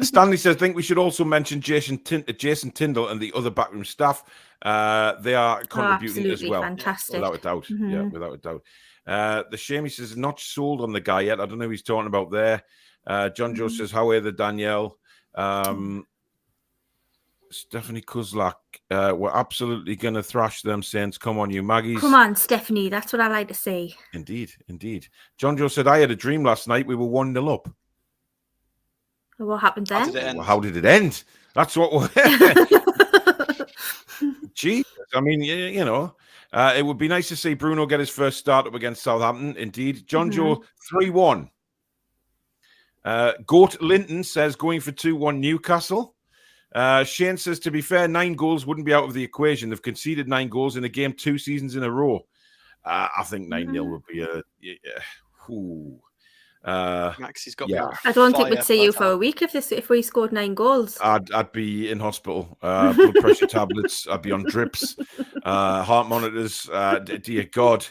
Stanley says, I think we should also mention Jason Tyndall and the other backroom staff. They are contributing as well. Fantastic. Without a doubt. Yeah, without a doubt. The shame, he says, not sold on the guy yet. I don't know who he's talking about there. John Joe says, how are the Danielle? Stephanie Kuzlak, we're absolutely going to thrash them, Saints. Come on, you Maggies. Come on, Stephanie. That's what I like to say. Indeed. John Joe said, I had a dream last night. We were 1-0 up. What happened then? How did it end? Well, how did it end? That's what... Jesus. I mean, it would be nice to see Bruno get his first start up against Southampton. Indeed. John Joe, 3-1. Goat Linton says, going for 2-1 Newcastle. Shane says, to be fair, 9 goals wouldn't be out of the equation. They've conceded 9 goals in a game 2 seasons in a row. I think 9-0 would be Maxie's got I don't think we'd see you for a week if we scored 9 goals. I'd be in hospital. Blood pressure tablets. I'd be on drips, heart monitors. Dear God.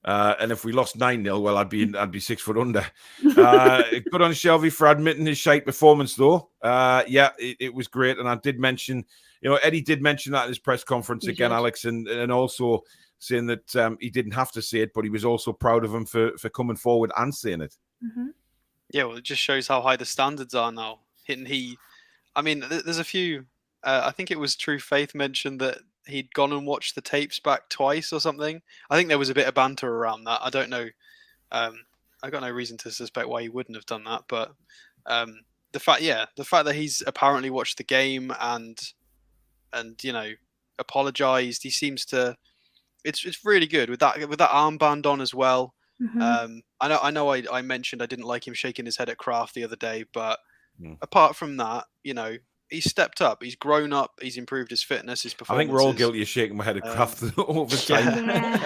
And if we lost 9-0, well, I'd be 6 foot under. Good on Shelby for admitting his shite performance, though. It was great. And I did mention, Eddie did mention that in his press conference again, Alex, and also saying that he didn't have to say it, but he was also proud of him for coming forward and saying it. Yeah, well, it just shows how high the standards are now. There's a few. I think it was True Faith mentioned that he'd gone and watched the tapes back twice or something. I think there was a bit of banter around that. I don't know. I got no reason to suspect why he wouldn't have done that. But the fact that he's apparently watched the game and apologized. He seems to. It's really good with that armband on as well. I know. I mentioned I didn't like him shaking his head at Kraft the other day, but apart from that, he's stepped up. He's grown up. He's improved his fitness, his performance. I think we're all guilty of shaking my head at Kraft over time.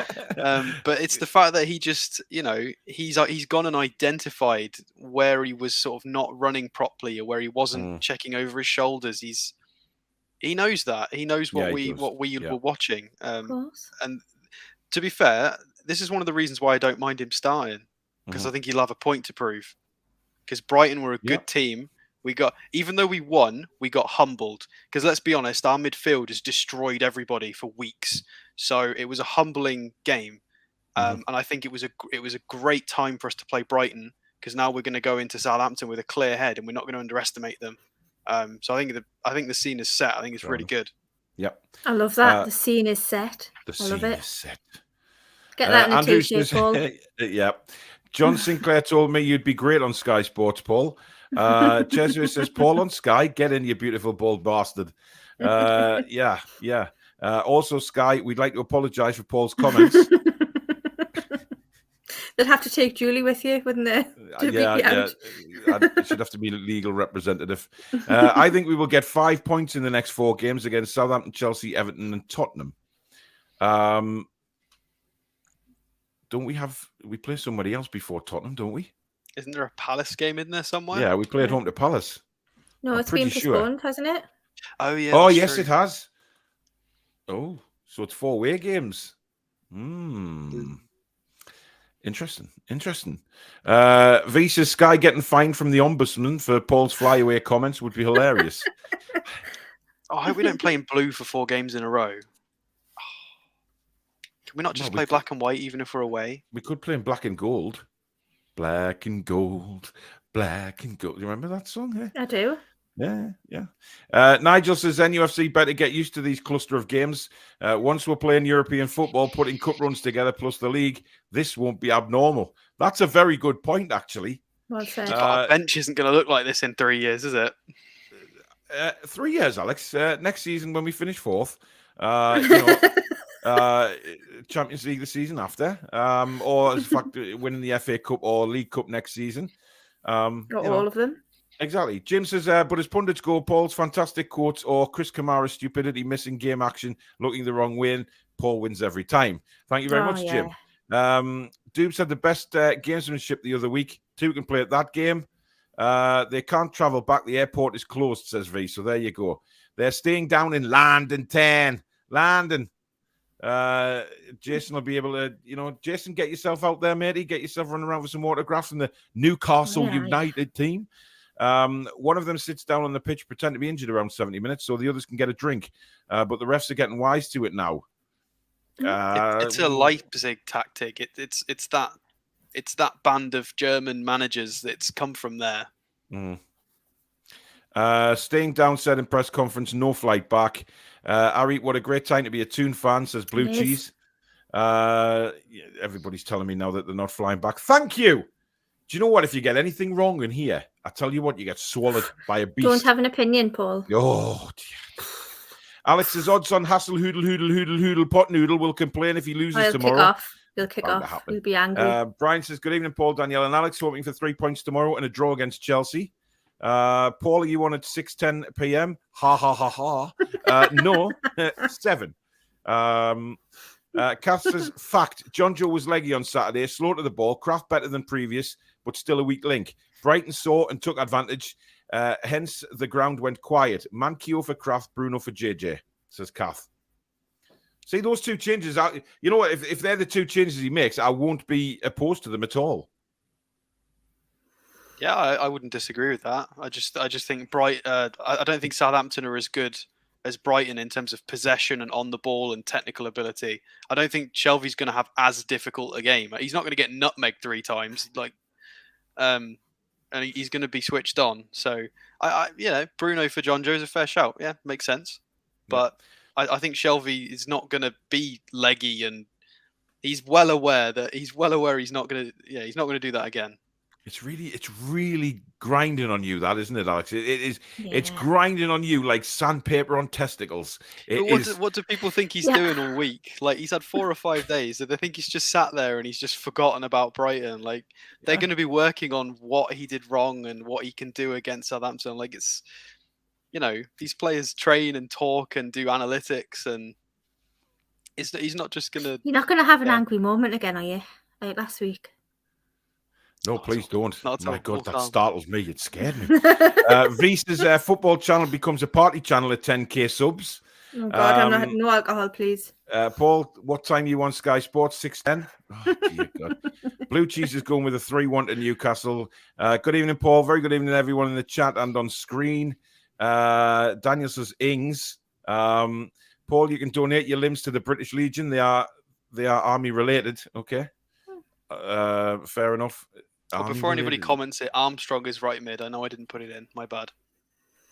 But it's the fact that he just, he's gone and identified where he was sort of not running properly or where he wasn't checking over his shoulders. He knows that. He knows what we were watching. And to be fair, this is one of the reasons why I don't mind him starting, because I think he'll have a point to prove. Because Brighton were a good team. Even though we won, we got humbled. Because let's be honest, our midfield has destroyed everybody for weeks. So it was a humbling game, and I think it was a great time for us to play Brighton, because now we're going to go into Southampton with a clear head, and we're not going to underestimate them. So I think the scene is set. I think it's really good. Yep. I love that. The scene is set. I love it. Is set. Get that in a t-shirt, Paul. Yeah. John Sinclair told me you'd be great on Sky Sports, Paul. Jesuit says, Paul on Sky, get in, you beautiful bald bastard. Yeah. Also, Sky, we'd like to apologise for Paul's comments. They'd have to take Julie with you, wouldn't they? To beat you out. It should have to be a legal representative. I think we will get 5 points in the next 4 games against Southampton, Chelsea, Everton, and Tottenham. Don't we play somebody else before Tottenham, don't we? Isn't there a Palace game in there somewhere? Yeah, we play at home to Palace. No, I'm it's been pretty sure. postponed, hasn't it? Oh, yeah. Oh, that's yes, true. it has. Oh, so it's 4 away games. Interesting. V says Sky getting fined from the ombudsman for Paul's flyaway comments would be hilarious. I hope we don't play in blue for 4 games in a row. Can we not just play black and white even if we're away? We could play in black and gold. Black and gold, black and gold. You remember that song? Yeah? I do. Yeah. Nigel says NUFC better get used to these cluster of games. Once we're playing European football, putting cup runs together plus the league, this won't be abnormal. That's a very good point, actually. Well said. Our bench isn't going to look like this in 3 years, is it? 3 years, Alex. Next season, when we finish 4th, Champions League the season after, or as a fact, winning the FA Cup or League Cup next season. All of them. Exactly. Jim says, but as pundits go, Paul's fantastic quotes or Chris Kamara's stupidity, missing game action, looking the wrong way, and Paul wins every time. Thank you very much, Jim. Doob said the best gamesmanship the other week. 2 can play at that game. They can't travel back. The airport is closed, says V. So there you go. They're staying down in London 10. London. Jason will be able to, Jason, get yourself out there, matey. Get yourself running around with some autographs from the Newcastle United team. One of them sits down on the pitch, pretend to be injured around 70 minutes, so the others can get a drink. But the refs are getting wise to it now. It's a Leipzig tactic. It's that band of German managers that's come from there. Staying down said in press conference, no flight back. Ari, what a great time to be a Toon fan, says Blue Cheese. Everybody's telling me now that they're not flying back. Thank you. Do you know what? If you get anything wrong in here, I tell you what, you get swallowed by a beast. Don't have an opinion, Paul. Oh, dear. Alex's odds on Hassel Hoodle Pot Noodle will complain if he loses tomorrow. He'll kick off. He'll be angry. Brian says, good evening, Paul, Danielle and Alex. Hoping for 3 points tomorrow and a draw against Chelsea. Paul, are you on at 6:10 p.m.? Ha, ha, ha, ha. No, 7. Kath says, fact, John Joe was leggy on Saturday, slow to the ball, Kraft better than previous, but still a weak link. Brighton saw and took advantage, hence the ground went quiet. Mankio for Kraft, Bruno for JJ, says Kath. See, those 2 changes, you know what, if they're the 2 changes he makes, I won't be opposed to them at all. Yeah, I wouldn't disagree with that. I just think I don't think Southampton are as good as Brighton in terms of possession and on the ball and technical ability. I don't think Shelvey's going to have as difficult a game. He's not going to get nutmegged 3 times, and he's going to be switched on. So Bruno for John Joe is a fair shout. Yeah, makes sense. But I think Shelvey is not going to be leggy, and he's well aware he's not going to do that again. It's really grinding on you, that, isn't it, Alex? It is. Yeah. It's grinding on you like sandpaper on testicles. What do people think he's doing all week? Like, he's had 4 or 5 days. So they think he's just sat there and he's just forgotten about Brighton. Like, they're going to be working on what he did wrong and what he can do against Southampton. Like, it's, these players train and talk and do analytics, and he's not just going to... You're not going to have an angry moment again, are you? Like last week. No, please don't. My God, that startles me. It scared me. Visa's football channel becomes a party channel at 10k subs. Oh God, no alcohol, please. Paul, what time are you on Sky Sports? 6:10? Oh, dear God. Blue Cheese is going with a 3-1 to Newcastle. Good evening, Paul. Very good evening, everyone in the chat and on screen. Daniel says, Ings. Paul, you can donate your limbs to the British Legion. They are army related. Okay. Fair enough. But before anybody comments it, Armstrong is right mid. I know I didn't put it in. My bad.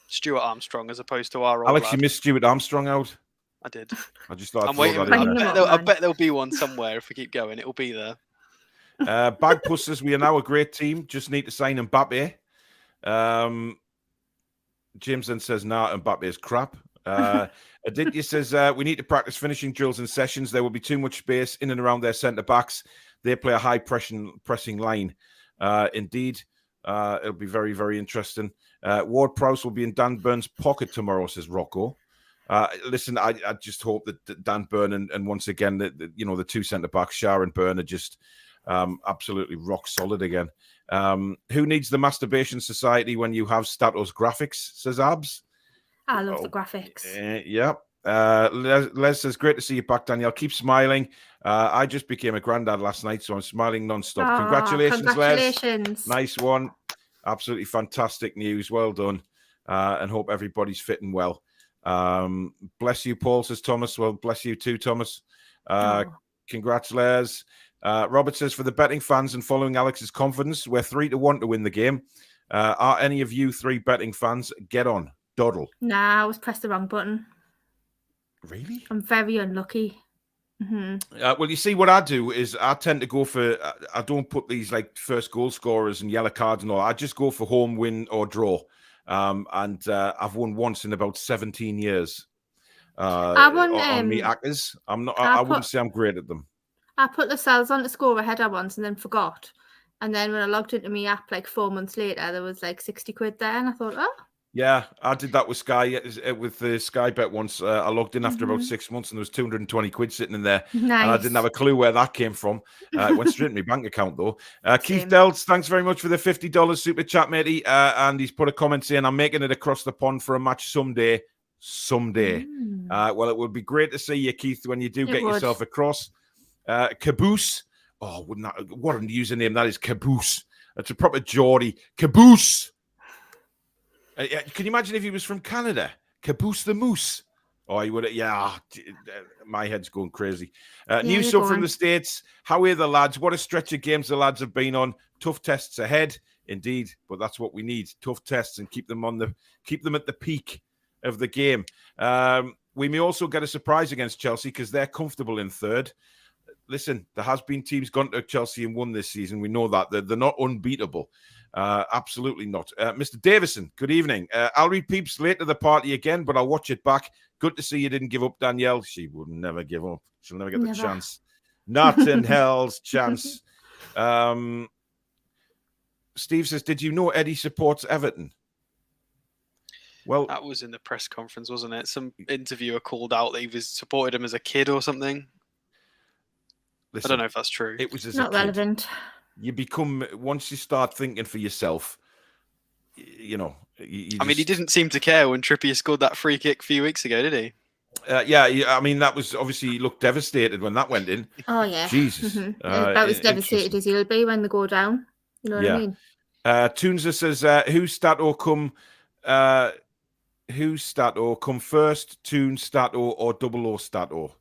Stuart Armstrong as opposed to our old Alex, lad. you missed Stuart Armstrong out. I did. I just thought I'm waiting. I bet there'll be one somewhere if we keep going. It'll be there. Bagpuss says we are now a great team. Just need to sign Mbappe. James then says, nah, Mbappe is crap. Aditya says we need to practice finishing drills and sessions. There will be too much space in and around their centre backs. they play a high pressing line. Indeed, it'll be very, very interesting. Ward Prowse will be in Dan Burn's pocket tomorrow, says Rocco. Listen, I just hope that Dan Burn and once again, the two centre backs, Shah and Burn, are just absolutely rock solid again. Who needs the masturbation society when you have Status graphics, says Abs. I love the graphics. Yeah. Les says, great to see you back, Danielle. Keep smiling. I just became a granddad last night, so I'm smiling non-stop. Congratulations, Les. Nice one. Absolutely fantastic news. Well done. And hope everybody's fitting well. Bless you, Paul, says Thomas. Well, bless you too, Thomas. Congrats, Les. Robert says, for the betting fans and following Alex's confidence, we're 3-1 to win the game. Are any of you 3 betting fans? Get on. Doddle. Nah, I was pressed the wrong button. Really? I'm very unlucky. Well, you see, what I do is I tend to go for, I don't put these like first goal scorers and yellow cards and all. I just go for home, win or draw. And I've won once in about 17 years. I won on me Ackers. I wouldn't say I'm great at them. I put the cells on to score a header once and then forgot. And then when I logged into my app like 4 months later, there was like 60 quid there. And I thought, oh. Yeah, I did that with Sky, with the Sky Bet once. I logged in after about 6 months and there was 220 quid sitting in there. Nice. And I didn't have a clue where that came from. It went straight in my bank account, though. Keith Delts, thanks very much for the $50 super chat, matey. And he's put a comment saying, I'm making it across the pond for a match someday. Well, it would be great to see you, Keith, when you do get yourself across. Caboose. Oh, what a username that is, Caboose. That's a proper Geordie. Caboose. Can you imagine if he was from Canada? Caboose the Moose. Oh, he would have. Yeah, my head's going crazy. New sub from the States. How are the lads? What a stretch of games the lads have been on. Tough tests ahead, indeed. But that's what we need: tough tests and keep them at the peak of the game. We may also get a surprise against Chelsea because they're comfortable in third. Listen, there has been teams gone to Chelsea and won this season. We know that they're not unbeatable. Absolutely not. Mr. Davison, good evening. I'll read peeps late to the party again, but I'll watch it back. Good to see you didn't give up, Danielle. She would never give up. She'll never get the chance. Not in hell's chance. Steve says, did you know Eddie supports Everton? Well, that was in the press conference, wasn't it? Some interviewer called out that he supported him as a kid or something. Listen, I don't know if that's true. It was not relevant. You become, once you start thinking for yourself, you know. I mean, he didn't seem to care when Trippier scored that free kick a few weeks ago, did he? Yeah, I mean, that was obviously, he looked devastated when that went in. Oh, yeah. Jesus. About as devastated as he'll be when they go down. You know what I mean? Toonza says, who's Stato come first, Toon Stato or 00 Stato?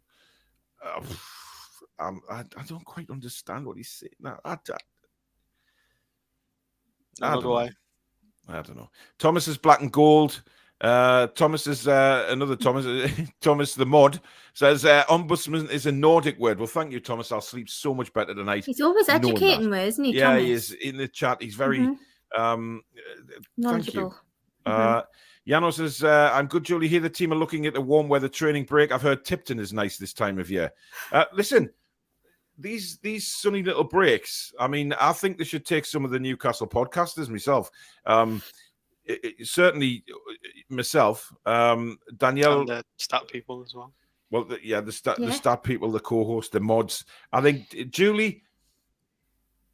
I don't quite understand what he's saying. I don't know. Thomas is black and gold. Thomas is another Thomas. Thomas the mod says ombudsman is a Nordic word. Well, thank you, Thomas. I'll sleep so much better tonight. He's always educating me, isn't he? Yeah, Thomas? he is in the chat. He's very knowledgeable. Thank you. Yano says, I'm good, Julie. Here the team are looking at a warm weather training break. I've heard Tipton is nice this time of year. Listen, these sunny little breaks, I mean, I think they should take some of the Newcastle podcasters myself. Certainly myself, Danielle. And the stat people as well. Well, the stat people, the co-host, the mods. I think, Julie,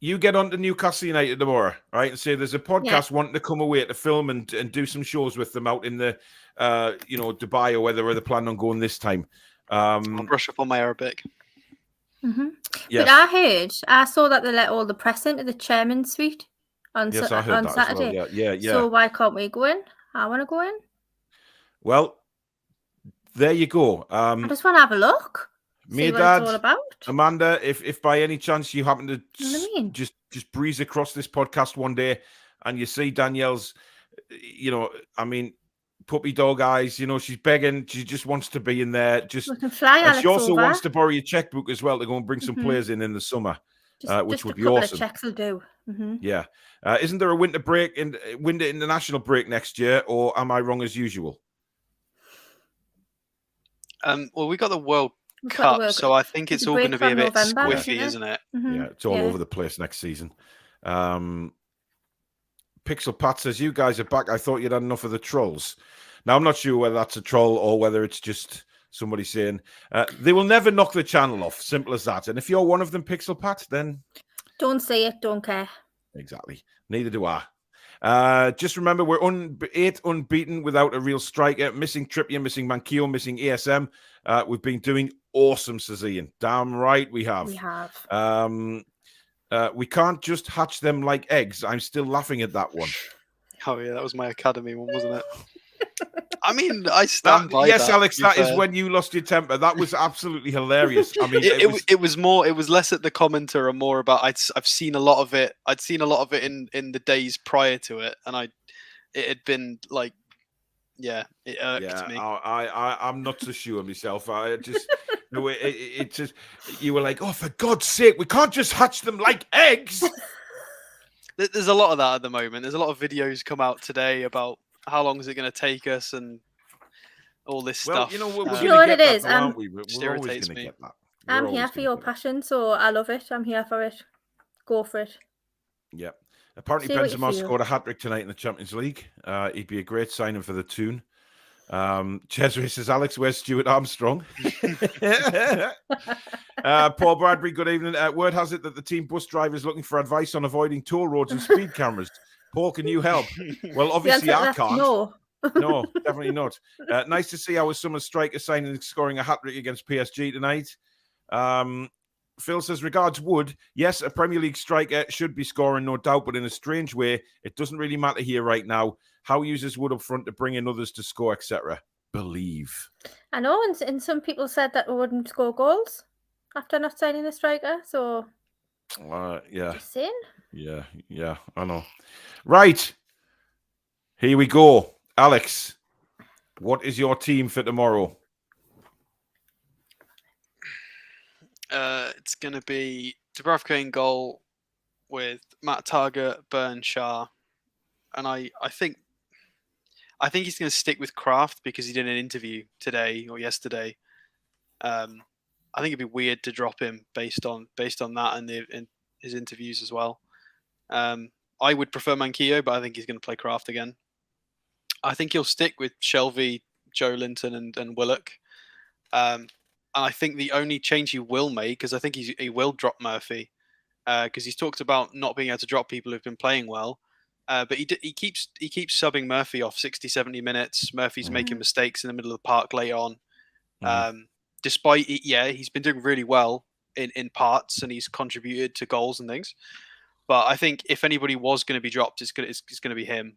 you get on to Newcastle United tomorrow, right? And say there's a podcast wanting to come away to film and do some shows with them out in the, Dubai or whether they're planning on going this time. I'll brush up on my Arabic. Mm-hmm. Yes. But I saw that they let all the press into the chairman's suite on Saturday. Well. Yeah. So why can't we go in? I want to go in. Well, there you go. I just want to have a look. Me, Dad, all about. Amanda, if by any chance you happen to just breeze across this podcast one day and you see Danielle's, puppy dog eyes, she's begging, she just wants to be in there. She also wants to borrow your checkbook as well to go and bring some players in the summer, which would be awesome. Just a couple of checks will do. Mm-hmm. Yeah. Isn't there a winter international break next year, or am I wrong as usual? Well, we got the World We've got to Cup, work- so I think there's it's a all break going to be a from bit November, squiffy, isn't it? Mhm. Yeah, it's all over the place next season. Pixel Pat says, you guys are back. I thought you'd had enough of the trolls. Now, I'm not sure whether that's a troll or whether it's just somebody saying they will never knock the channel off. Simple as that. And if you're one of them, Pixel Pat, then... Don't say it, don't care. Exactly. Neither do I. Just remember, we're 8 unbeaten without a real striker. Missing Trippier, missing Manquillo, missing ASM. We've been doing awesome, says Ian. Damn right we have. We have. We can't just hatch them like eggs. I'm still laughing at that one. Oh yeah, that was my academy one, wasn't it? I mean, I stand by yes, that. Alex, that is when you lost your temper. That was absolutely hilarious. I mean, it was less at the commenter and more about I've seen a lot of it. I'd seen a lot of it in the days prior to it, and it had been like, yeah, it irked me. I'm not so sure myself. I just it just you were like, oh, for God's sake, we can't just hatch them like eggs. There's a lot of that at the moment. There's a lot of videos come out today about how long is it going to take us and all this stuff. You know, we're you know what it is? aren't we? We're always going to get that. I'm here for your passion, so I love it. I'm here for it. Go for it. Yeah. Apparently, Benzema scored a hat-trick tonight in the Champions League. He'd be a great signing for the Toon. Cesare says, Alex, where's Stuart Armstrong? Paul Bradbury, good evening. Word has it that the team bus driver is looking for advice on avoiding toll roads and speed cameras. Paul, can you help? Well, obviously I can't. No. No, definitely not. Nice to see our summer striker signing and scoring a hat-trick against PSG tonight. Phil says, regards Wood. Yes, a Premier League striker should be scoring, no doubt, but in a strange way, it doesn't really matter here right now. How he uses Wood up front to bring in others to score, etc. Believe. I know, and some people said that we wouldn't score goals after not signing a striker, so... yeah. Just saying. Yeah, I know. Right. Here we go. Alex, what is your team for tomorrow? It's going to be Dubravka in goal with Matt Target, Burn, Shah. And I think he's going to stick with Kraft because he did an interview today or yesterday. I think it'd be weird to drop him based on that and in his interviews as well. I would prefer Manquillo, but I think he's going to play Kraft again. I think he'll stick with Shelvey, Joe Linton, and Willock. And I think the only change he will make, because I think he will drop Murphy, because he's talked about not being able to drop people who've been playing well. But he keeps subbing Murphy off 60, 70 minutes. Murphy's making mistakes in the middle of the park late on. Despite it, he's been doing really well in parts and he's contributed to goals and things. But I think if anybody was going to be dropped, it's going to be him.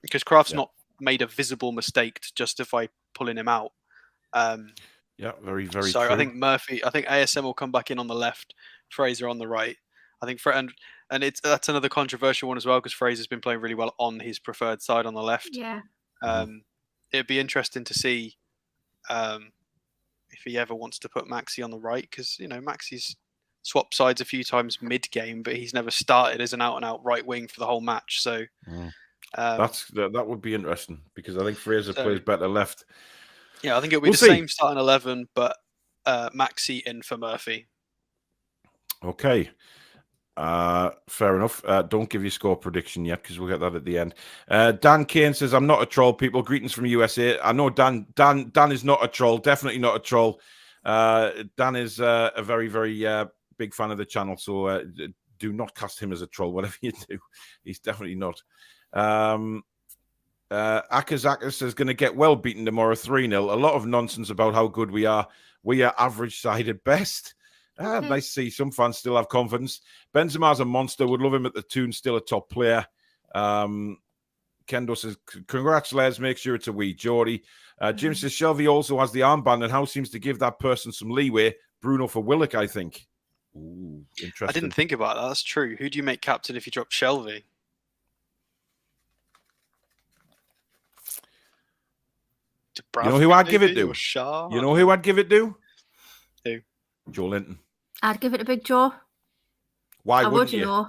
Because Kraft's not made a visible mistake to justify pulling him out. Very, very so true. I think ASM will come back in on the left, Fraser on the right. I think that's another controversial one as well because Fraser's been playing really well on his preferred side on the left. Yeah. It'd be interesting to see if he ever wants to put Maxi on the right because Maxi's swapped sides a few times mid-game, but he's never started as an out-and-out right wing for the whole match. So that would be interesting because I think Fraser plays better left. Yeah, I think it'll be same starting 11, but Maxi in for Murphy. Okay. Fair enough. Don't give your score prediction yet because we'll get that at the end. Dan Kane says, I'm not a troll, people. Greetings from USA. I know Dan is not a troll. Definitely not a troll. Dan is a very, very big fan of the channel. So do not cast him as a troll, whatever you do. He's definitely not. Akazaka says, going to get well beaten tomorrow 3-0. A lot of nonsense about how good we are. We are average side at best. Nice to see some fans still have confidence. Benzema's a monster. Would love him at the Toon. Still a top player. Kendo says, congrats, Les. Make sure it's a wee. Geordie. Jim says, Shelvey also has the armband and House seems to give that person some leeway. Bruno for Willock, I think. Ooh, interesting. I didn't think about that. That's true. Who do you make captain if you drop Shelvey? You know who I'd give it to? You know who I'd give it to? Who? Joe Linton. I'd give it to Big Joe. Why wouldn't you?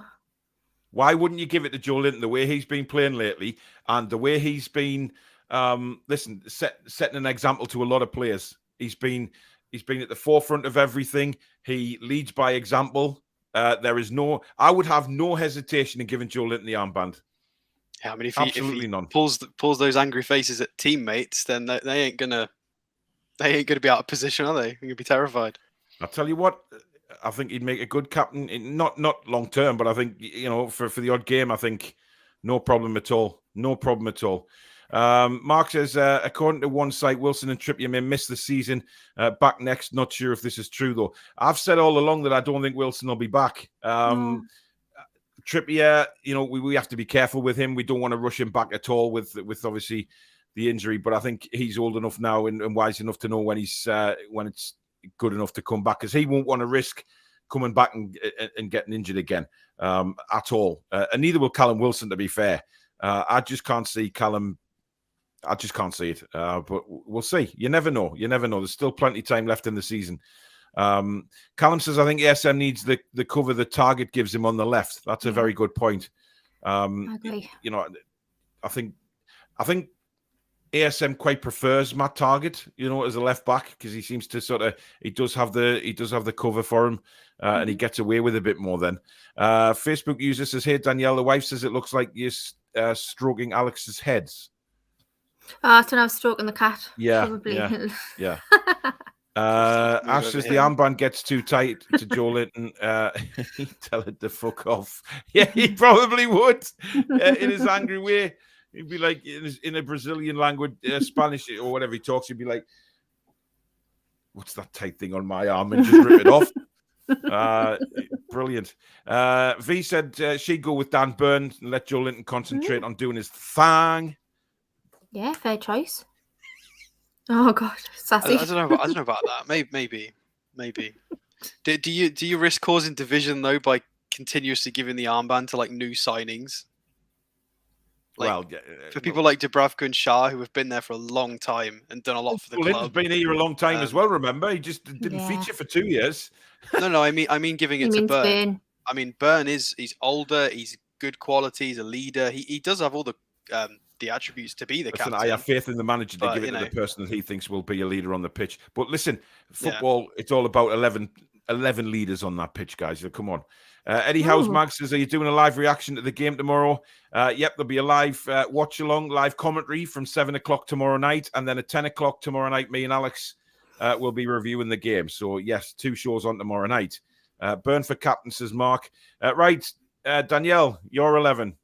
Why wouldn't you give it to Joe Linton the way he's been playing lately and the way he's been, setting an example to a lot of players? He's been He's been at the forefront of everything. He leads by example. I would have no hesitation in giving Joe Linton the armband. Yeah, I mean, if Absolutely he none. pulls those angry faces at teammates, then they ain't gonna be out of position, are they? They're gonna be terrified. I'll tell you what, I think he'd make a good captain. Not long term, but I think for the odd game, I think no problem at all. No problem at all. Mark says, according to one site, Wilson and Trippier may miss the season. Back next. Not sure if this is true though. I've said all along that I don't think Wilson will be back. No. Trippier, we have to be careful with him. We don't want to rush him back at all with obviously the injury. But I think he's old enough now and wise enough to know when it's good enough to come back, because he won't want to risk coming back and getting injured again at all. And neither will Callum Wilson, to be fair. I just can't see Callum. I just can't see it. But we'll see. You never know. There's still plenty of time left in the season. Callum says, I think ASM needs the cover the Target gives him on the left. That's a very good point. I agree. I think ASM quite prefers Matt Target, as a left back, because he seems to he does have the cover for him, and he gets away with a bit more then. Facebook user says, hey, Danielle, the wife says it looks like you're stroking Alex's heads. Oh, so I was stroking the cat. Yeah, probably. yeah. Ash says the armband gets too tight to Joe Linton. He'd tell it to fuck off. Yeah, he probably would in his angry way. He'd be like, in a Brazilian language, Spanish or whatever he talks, he'd be like, what's that tight thing on my arm? And just rip it off. Brilliant. V said she'd go with Dan Burn and let Joe Linton concentrate on doing his thing. Yeah, fair choice. Oh God, sassy. I don't know about that. Maybe. Do you risk causing division though by continuously giving the armband to like new signings? For people like Dubravka and Shah, who have been there for a long time and done a lot for the club. Linton's been here a long time as well. Remember, he just didn't feature for 2 years. No. I mean, giving it to Burn. I mean, Burn he's older. He's good quality. He's a leader. He does have all the attributes to be the captain. I have faith in the manager to give it to the person that he thinks will be a leader on the pitch. But listen, football, it's all about 11 leaders on that pitch, guys. So come on. Eddie House Mag says, are you doing a live reaction to the game tomorrow? Yep, there'll be a live watch-along, live commentary from 7 o'clock tomorrow night. And then at 10 o'clock tomorrow night, me and Alex will be reviewing the game. So, yes, 2 shows on tomorrow night. Burn for captain, says Mark. Right, Danielle, you're 11.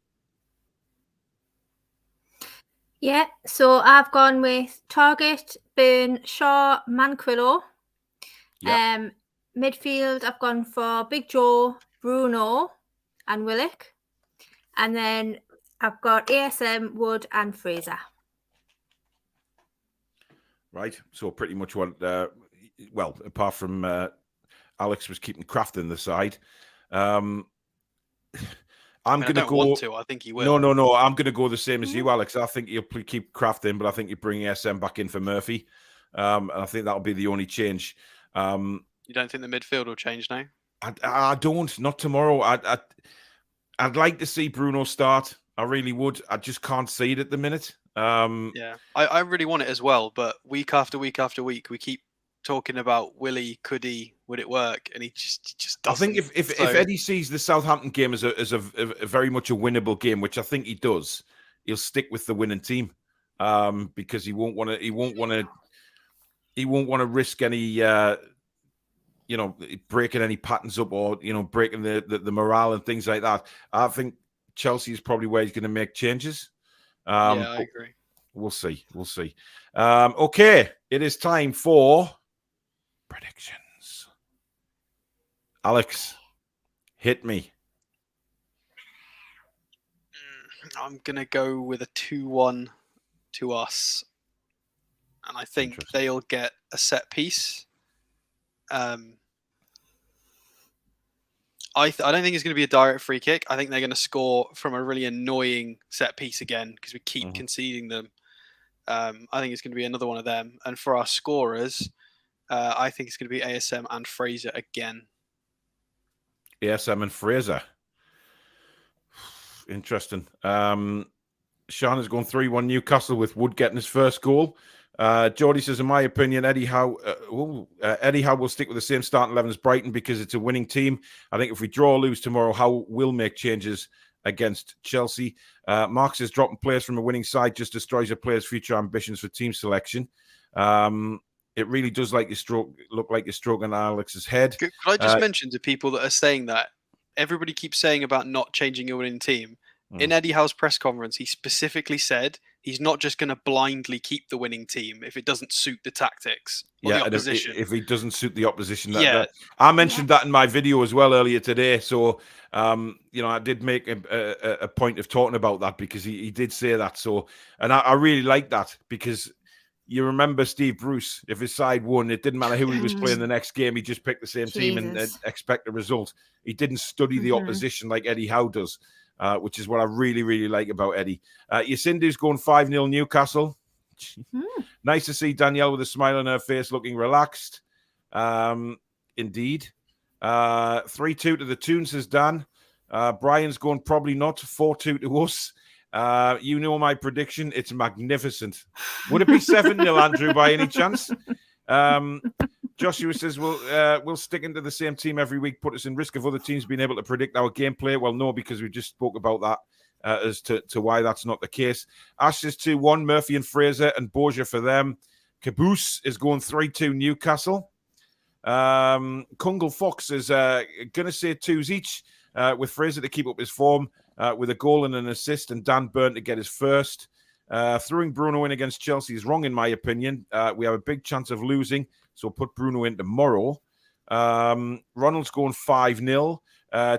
Yeah, so I've gone with Target, Burn, Shaw, Manquillo. Yep. Midfield, I've gone for Big Joe, Bruno, and Willock. And then I've got ASM, Wood, and Fraser. Right. So pretty much what, apart from Alex was keeping Kraft in the side. I'm going to go. Want to. I think he will. No. I'm going to go the same as you, Alex. I think you'll keep Kraft in, but I think you bring ASM back in for Murphy. And I think that'll be the only change. You don't think the midfield will change now? I don't. Not tomorrow. I'd like to see Bruno start. I really would. I just can't see it at the minute. Yeah, I really want it as well. But week after week after week, we keep talking about Willie. Could he? Would it work? And he just doesn't. I think if Eddie sees the Southampton game as a very much a winnable game, which I think he does, he'll stick with the winning team because he won't want to risk any. Breaking any patterns up or, breaking the morale and things like that. I think Chelsea is probably where he's going to make changes. I agree. We'll see. Okay, it is time for predictions. Alex, hit me. I'm going to go with a 2-1 to us. And I think they'll get a set piece. I don't think it's going to be a direct free kick. I think they're going to score from a really annoying set piece again because we keep conceding them. I think it's going to be another one of them. And for our scorers, I think it's going to be ASM and Fraser again. ASM and Fraser. Interesting. Sean has gone 3-1 Newcastle with Wood getting his first goal. Geordie says, in my opinion, Eddie Howe will stick with the same starting 11 as Brighton because it's a winning team. I think if we draw or lose tomorrow, Howe will make changes against Chelsea. Mark says, dropping players from a winning side just destroys a player's future ambitions for team selection. It really does look like you're stroking Alex's head. Could I just mention to people that are saying that everybody keeps saying about not changing a winning team? In Eddie Howe's press conference, he specifically said he's not just going to blindly keep the winning team if it doesn't suit the tactics or the opposition. If it doesn't suit the opposition. I mentioned that in my video as well earlier today. So, I did make a point of talking about that because he did say that. So, and I really like that because you remember Steve Bruce, if his side won, it didn't matter who he was playing the next game. He just picked the same team and expect a result. He didn't study the opposition like Eddie Howe does. Which is what I really, really like about Eddie. Yacindu's going 5-0 Newcastle. Nice to see Danielle with a smile on her face, looking relaxed. Indeed. 3-2 to the Toon, says Dan. Brian's going probably not. 4-2 to us. You know my prediction. It's magnificent. Would it be 7-0, Andrew, by any chance? Joshua says, we'll stick into the same team every week, put us in risk of other teams being able to predict our gameplay. Well, no, because we just spoke about that as to why that's not the case. Ash says 2-1, Murphy and Fraser and Borgia for them. Caboose is going 3-2 Newcastle. Kungle Fox is going to say 2s each with Fraser to keep up his form with a goal and an assist and Dan Burn to get his first. Throwing Bruno in against Chelsea is wrong, in my opinion. We have a big chance of losing, so put Bruno in tomorrow. Ronald's going 5-0.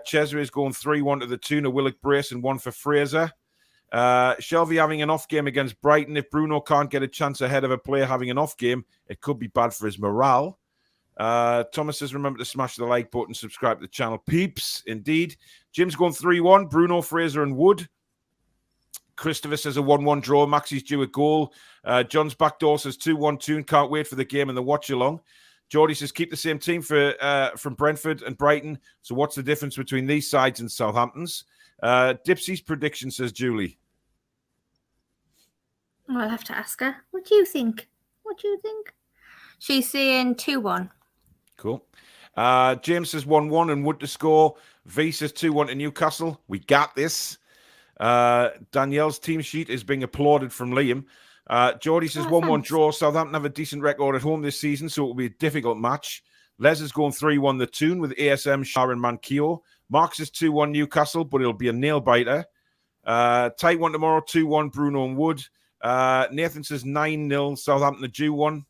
Cesare is going 3-1 to the Toon, a Willock brace and 1 for Fraser. Shelby having an off game against Brighton. If Bruno can't get a chance ahead of a player having an off game, it could be bad for his morale. Thomas says, remember to smash the like button, subscribe to the channel. Peeps, indeed. Jim's going 3-1. Bruno, Fraser and Wood. Christopher says a 1-1 draw. Maxi's due a goal. John's backdoor says 2-1 Toon. Can't wait for the game and the watch along. Geordie says keep the same team from Brentford and Brighton. So what's the difference between these sides and Southampton's? Dipsy's prediction, says Julie. Well, I'll have to ask her. What do you think? She's saying 2-1. Cool. James says 1-1 and Wood to score. V says 2-1 to Newcastle. We got this. Danielle's team sheet is being applauded from Liam. Geordie says 1-1 draw. Southampton have a decent record at home this season, so it will be a difficult match. Les is going 3-1 the Toon with ASM, Shah and Mankio. Mark says 2-1 Newcastle, but it'll be a nail-biter. Tight one tomorrow, 2-1 Bruno and Wood. Nathan says 9-0 Southampton the due one.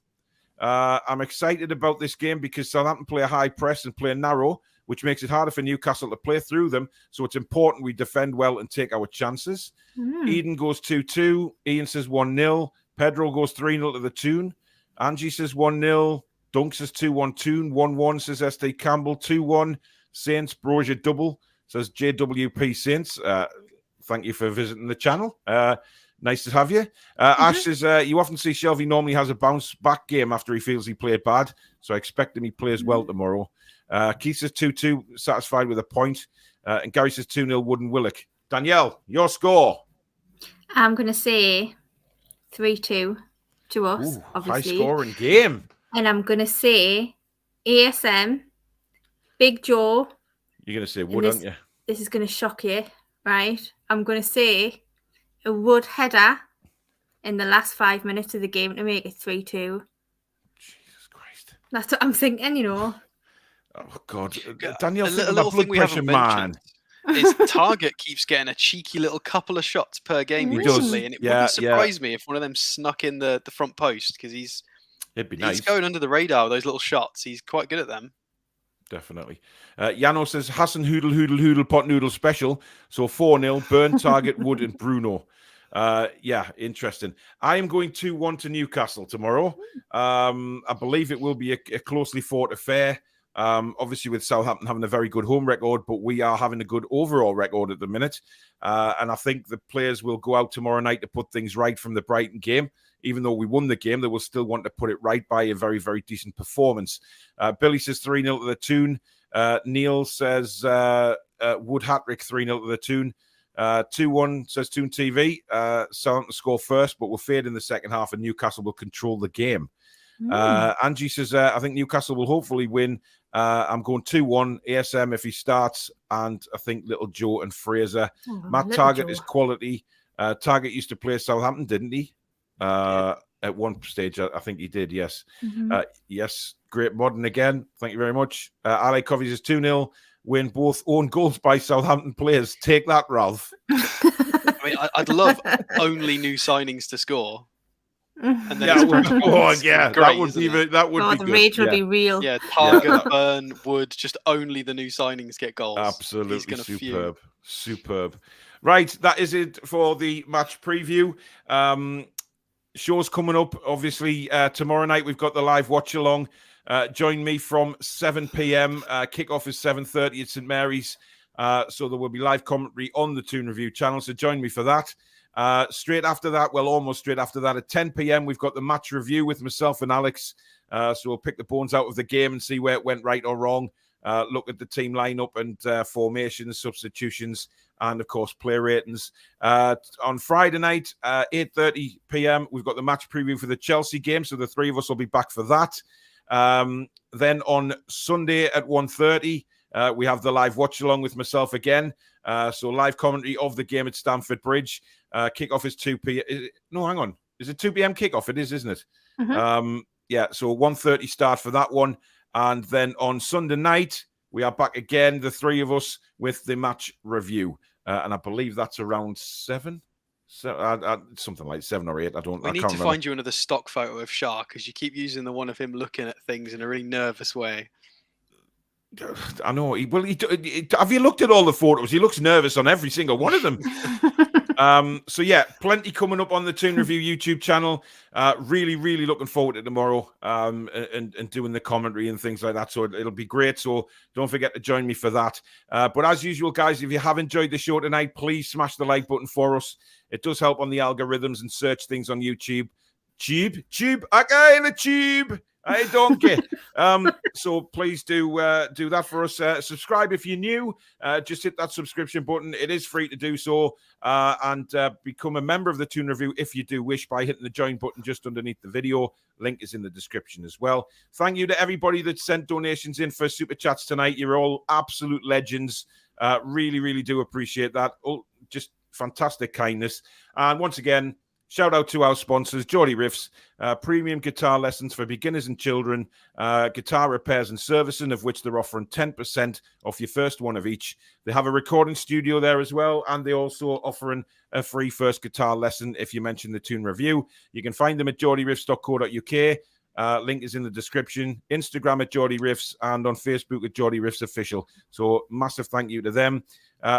I'm excited about this game because Southampton play a high press and play narrow, which makes it harder for Newcastle to play through them. So it's important we defend well and take our chances. Eden goes 2-2. Ian says 1-0. Pedro goes 3-0 to the Toon. Angie says 1-0. Dunk says 2-1 Toon. 1-1 says ST Campbell. 2-1 Saints. Brozier double, says JWP Saints. Thank you for visiting the channel. Nice to have you. Ash says, you often see Shelby normally has a bounce back game after he feels he played bad. So I expect him he plays well tomorrow. Keith says 2-2, satisfied with a point. And Gary says 2-0 Wooden Willock. Danielle, your score? I'm going to say 3-2 to us, obviously. High scoring game. And I'm going to say ASM, Big Joe. You're going to say Wood, aren't you? This is going to shock you, right? I'm going to say a Wood header in the last 5 minutes of the game to make it 3-2. Jesus Christ. That's what I'm thinking, Oh, God. Danielle's a little thing we haven't mentioned. His target keeps getting a cheeky little couple of shots per game recently, and it wouldn't surprise me if one of them snuck in the front post because it'd be nice. He's going under the radar with those little shots. He's quite good at them. Definitely. Yano says Hassan Hoodle pot noodle special. So 4-0 Burn, Target, Wood, and Bruno. Interesting. I am going 2-1 to Newcastle tomorrow. I believe it will be a closely fought affair. Obviously, with Southampton having a very good home record, but we are having a good overall record at the minute. And I think the players will go out tomorrow night to put things right from the Brighton game. Even though we won the game, they will still want to put it right by a very, very decent performance. Billy says 3-0 to the Toon. Neil says Wood hat-trick 3-0 to the Toon. 2-1 says Toon TV. Southampton score first, but will fade in the second half, and Newcastle will control the game. Angie says, I think Newcastle will hopefully win. I'm going 2-1 ASM if he starts, and I think Little Joe and Fraser. Matt Target is quality. Target used to play Southampton, didn't he? At one stage, I think he did, yes. Yes, great modern again. Thank you very much. Ali Coffees is 2-0. Win, both own goals by Southampton players. Take that, Ralph. I mean, I'd love only new signings to score. And then that would be good. The rage would be real. Yeah, Target, Burn, Wood, just only the new signings get goals. Absolutely superb. Right, that is it for the match preview. Shows coming up, obviously, tomorrow night we've got the live watch along. Join me from 7 p.m. Kickoff is 7:30 at St Mary's. So there will be live commentary on the Toon Review channel. So join me for that. Straight after that, almost straight after that, at 10 p.m., we've got the match review with myself and Alex. So we'll pick the bones out of the game and see where it went right or wrong. Look at the team lineup and formations, substitutions, and of course play ratings. On Friday night, 8:30 p.m., we've got the match preview for the Chelsea game. So the three of us will be back for that. Then on Sunday at 1:30, we have the live watch along with myself again. So live commentary of the game at Stamford Bridge. Kickoff is 2 p.m. No, hang on. Is it 2 p.m. kickoff? It is, isn't it? So 1:30 start for that one. And then on Sunday night, we are back again, the three of us, with the match review. And I believe that's around 7. So, something like 7 or 8. We need to find you another stock photo of Shah, because you keep using the one of him looking at things in a really nervous way. I know. Have you looked at all the photos? He looks nervous on every single one of them. So yeah, plenty coming up on the Toon Review YouTube channel. Really looking forward to tomorrow and doing the commentary and things like that. So it'll be great. So don't forget to join me for that. But as usual, guys, if you have enjoyed the show tonight, please smash the like button for us. It does help on the algorithms and search things on YouTube. Tube, okay, the tube. Hey, donkey. So please do that for us. Subscribe if you're new. Just hit that subscription button. It is free to do so. And become a member of the Toon Review if you do wish by hitting the join button just underneath the video. Link is in the description as well. Thank you to everybody that sent donations in for Super Chats tonight. You're all absolute legends. Really do appreciate that. Oh, just fantastic kindness. And once again, shout out to our sponsors, Geordie Riffs, premium guitar lessons for beginners and children, guitar repairs and servicing, of which they're offering 10% off your first one of each. They have a recording studio there as well, and they're also offering a free first guitar lesson if you mention the Toon Review. You can find them at geordieriffs.co.uk. Link is in the description. Instagram at Geordie Riffs and on Facebook at Geordie Riffs Official. So massive thank you to them.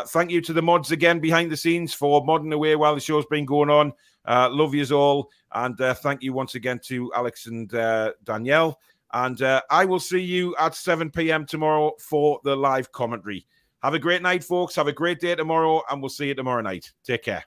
Thank you to the mods again behind the scenes for modding away while the show's been going on. Love yous all. And thank you once again to Alex and Danielle. And I will see you at 7 p.m. tomorrow for the live commentary. Have a great night, folks. Have a great day tomorrow, and we'll see you tomorrow night. Take care.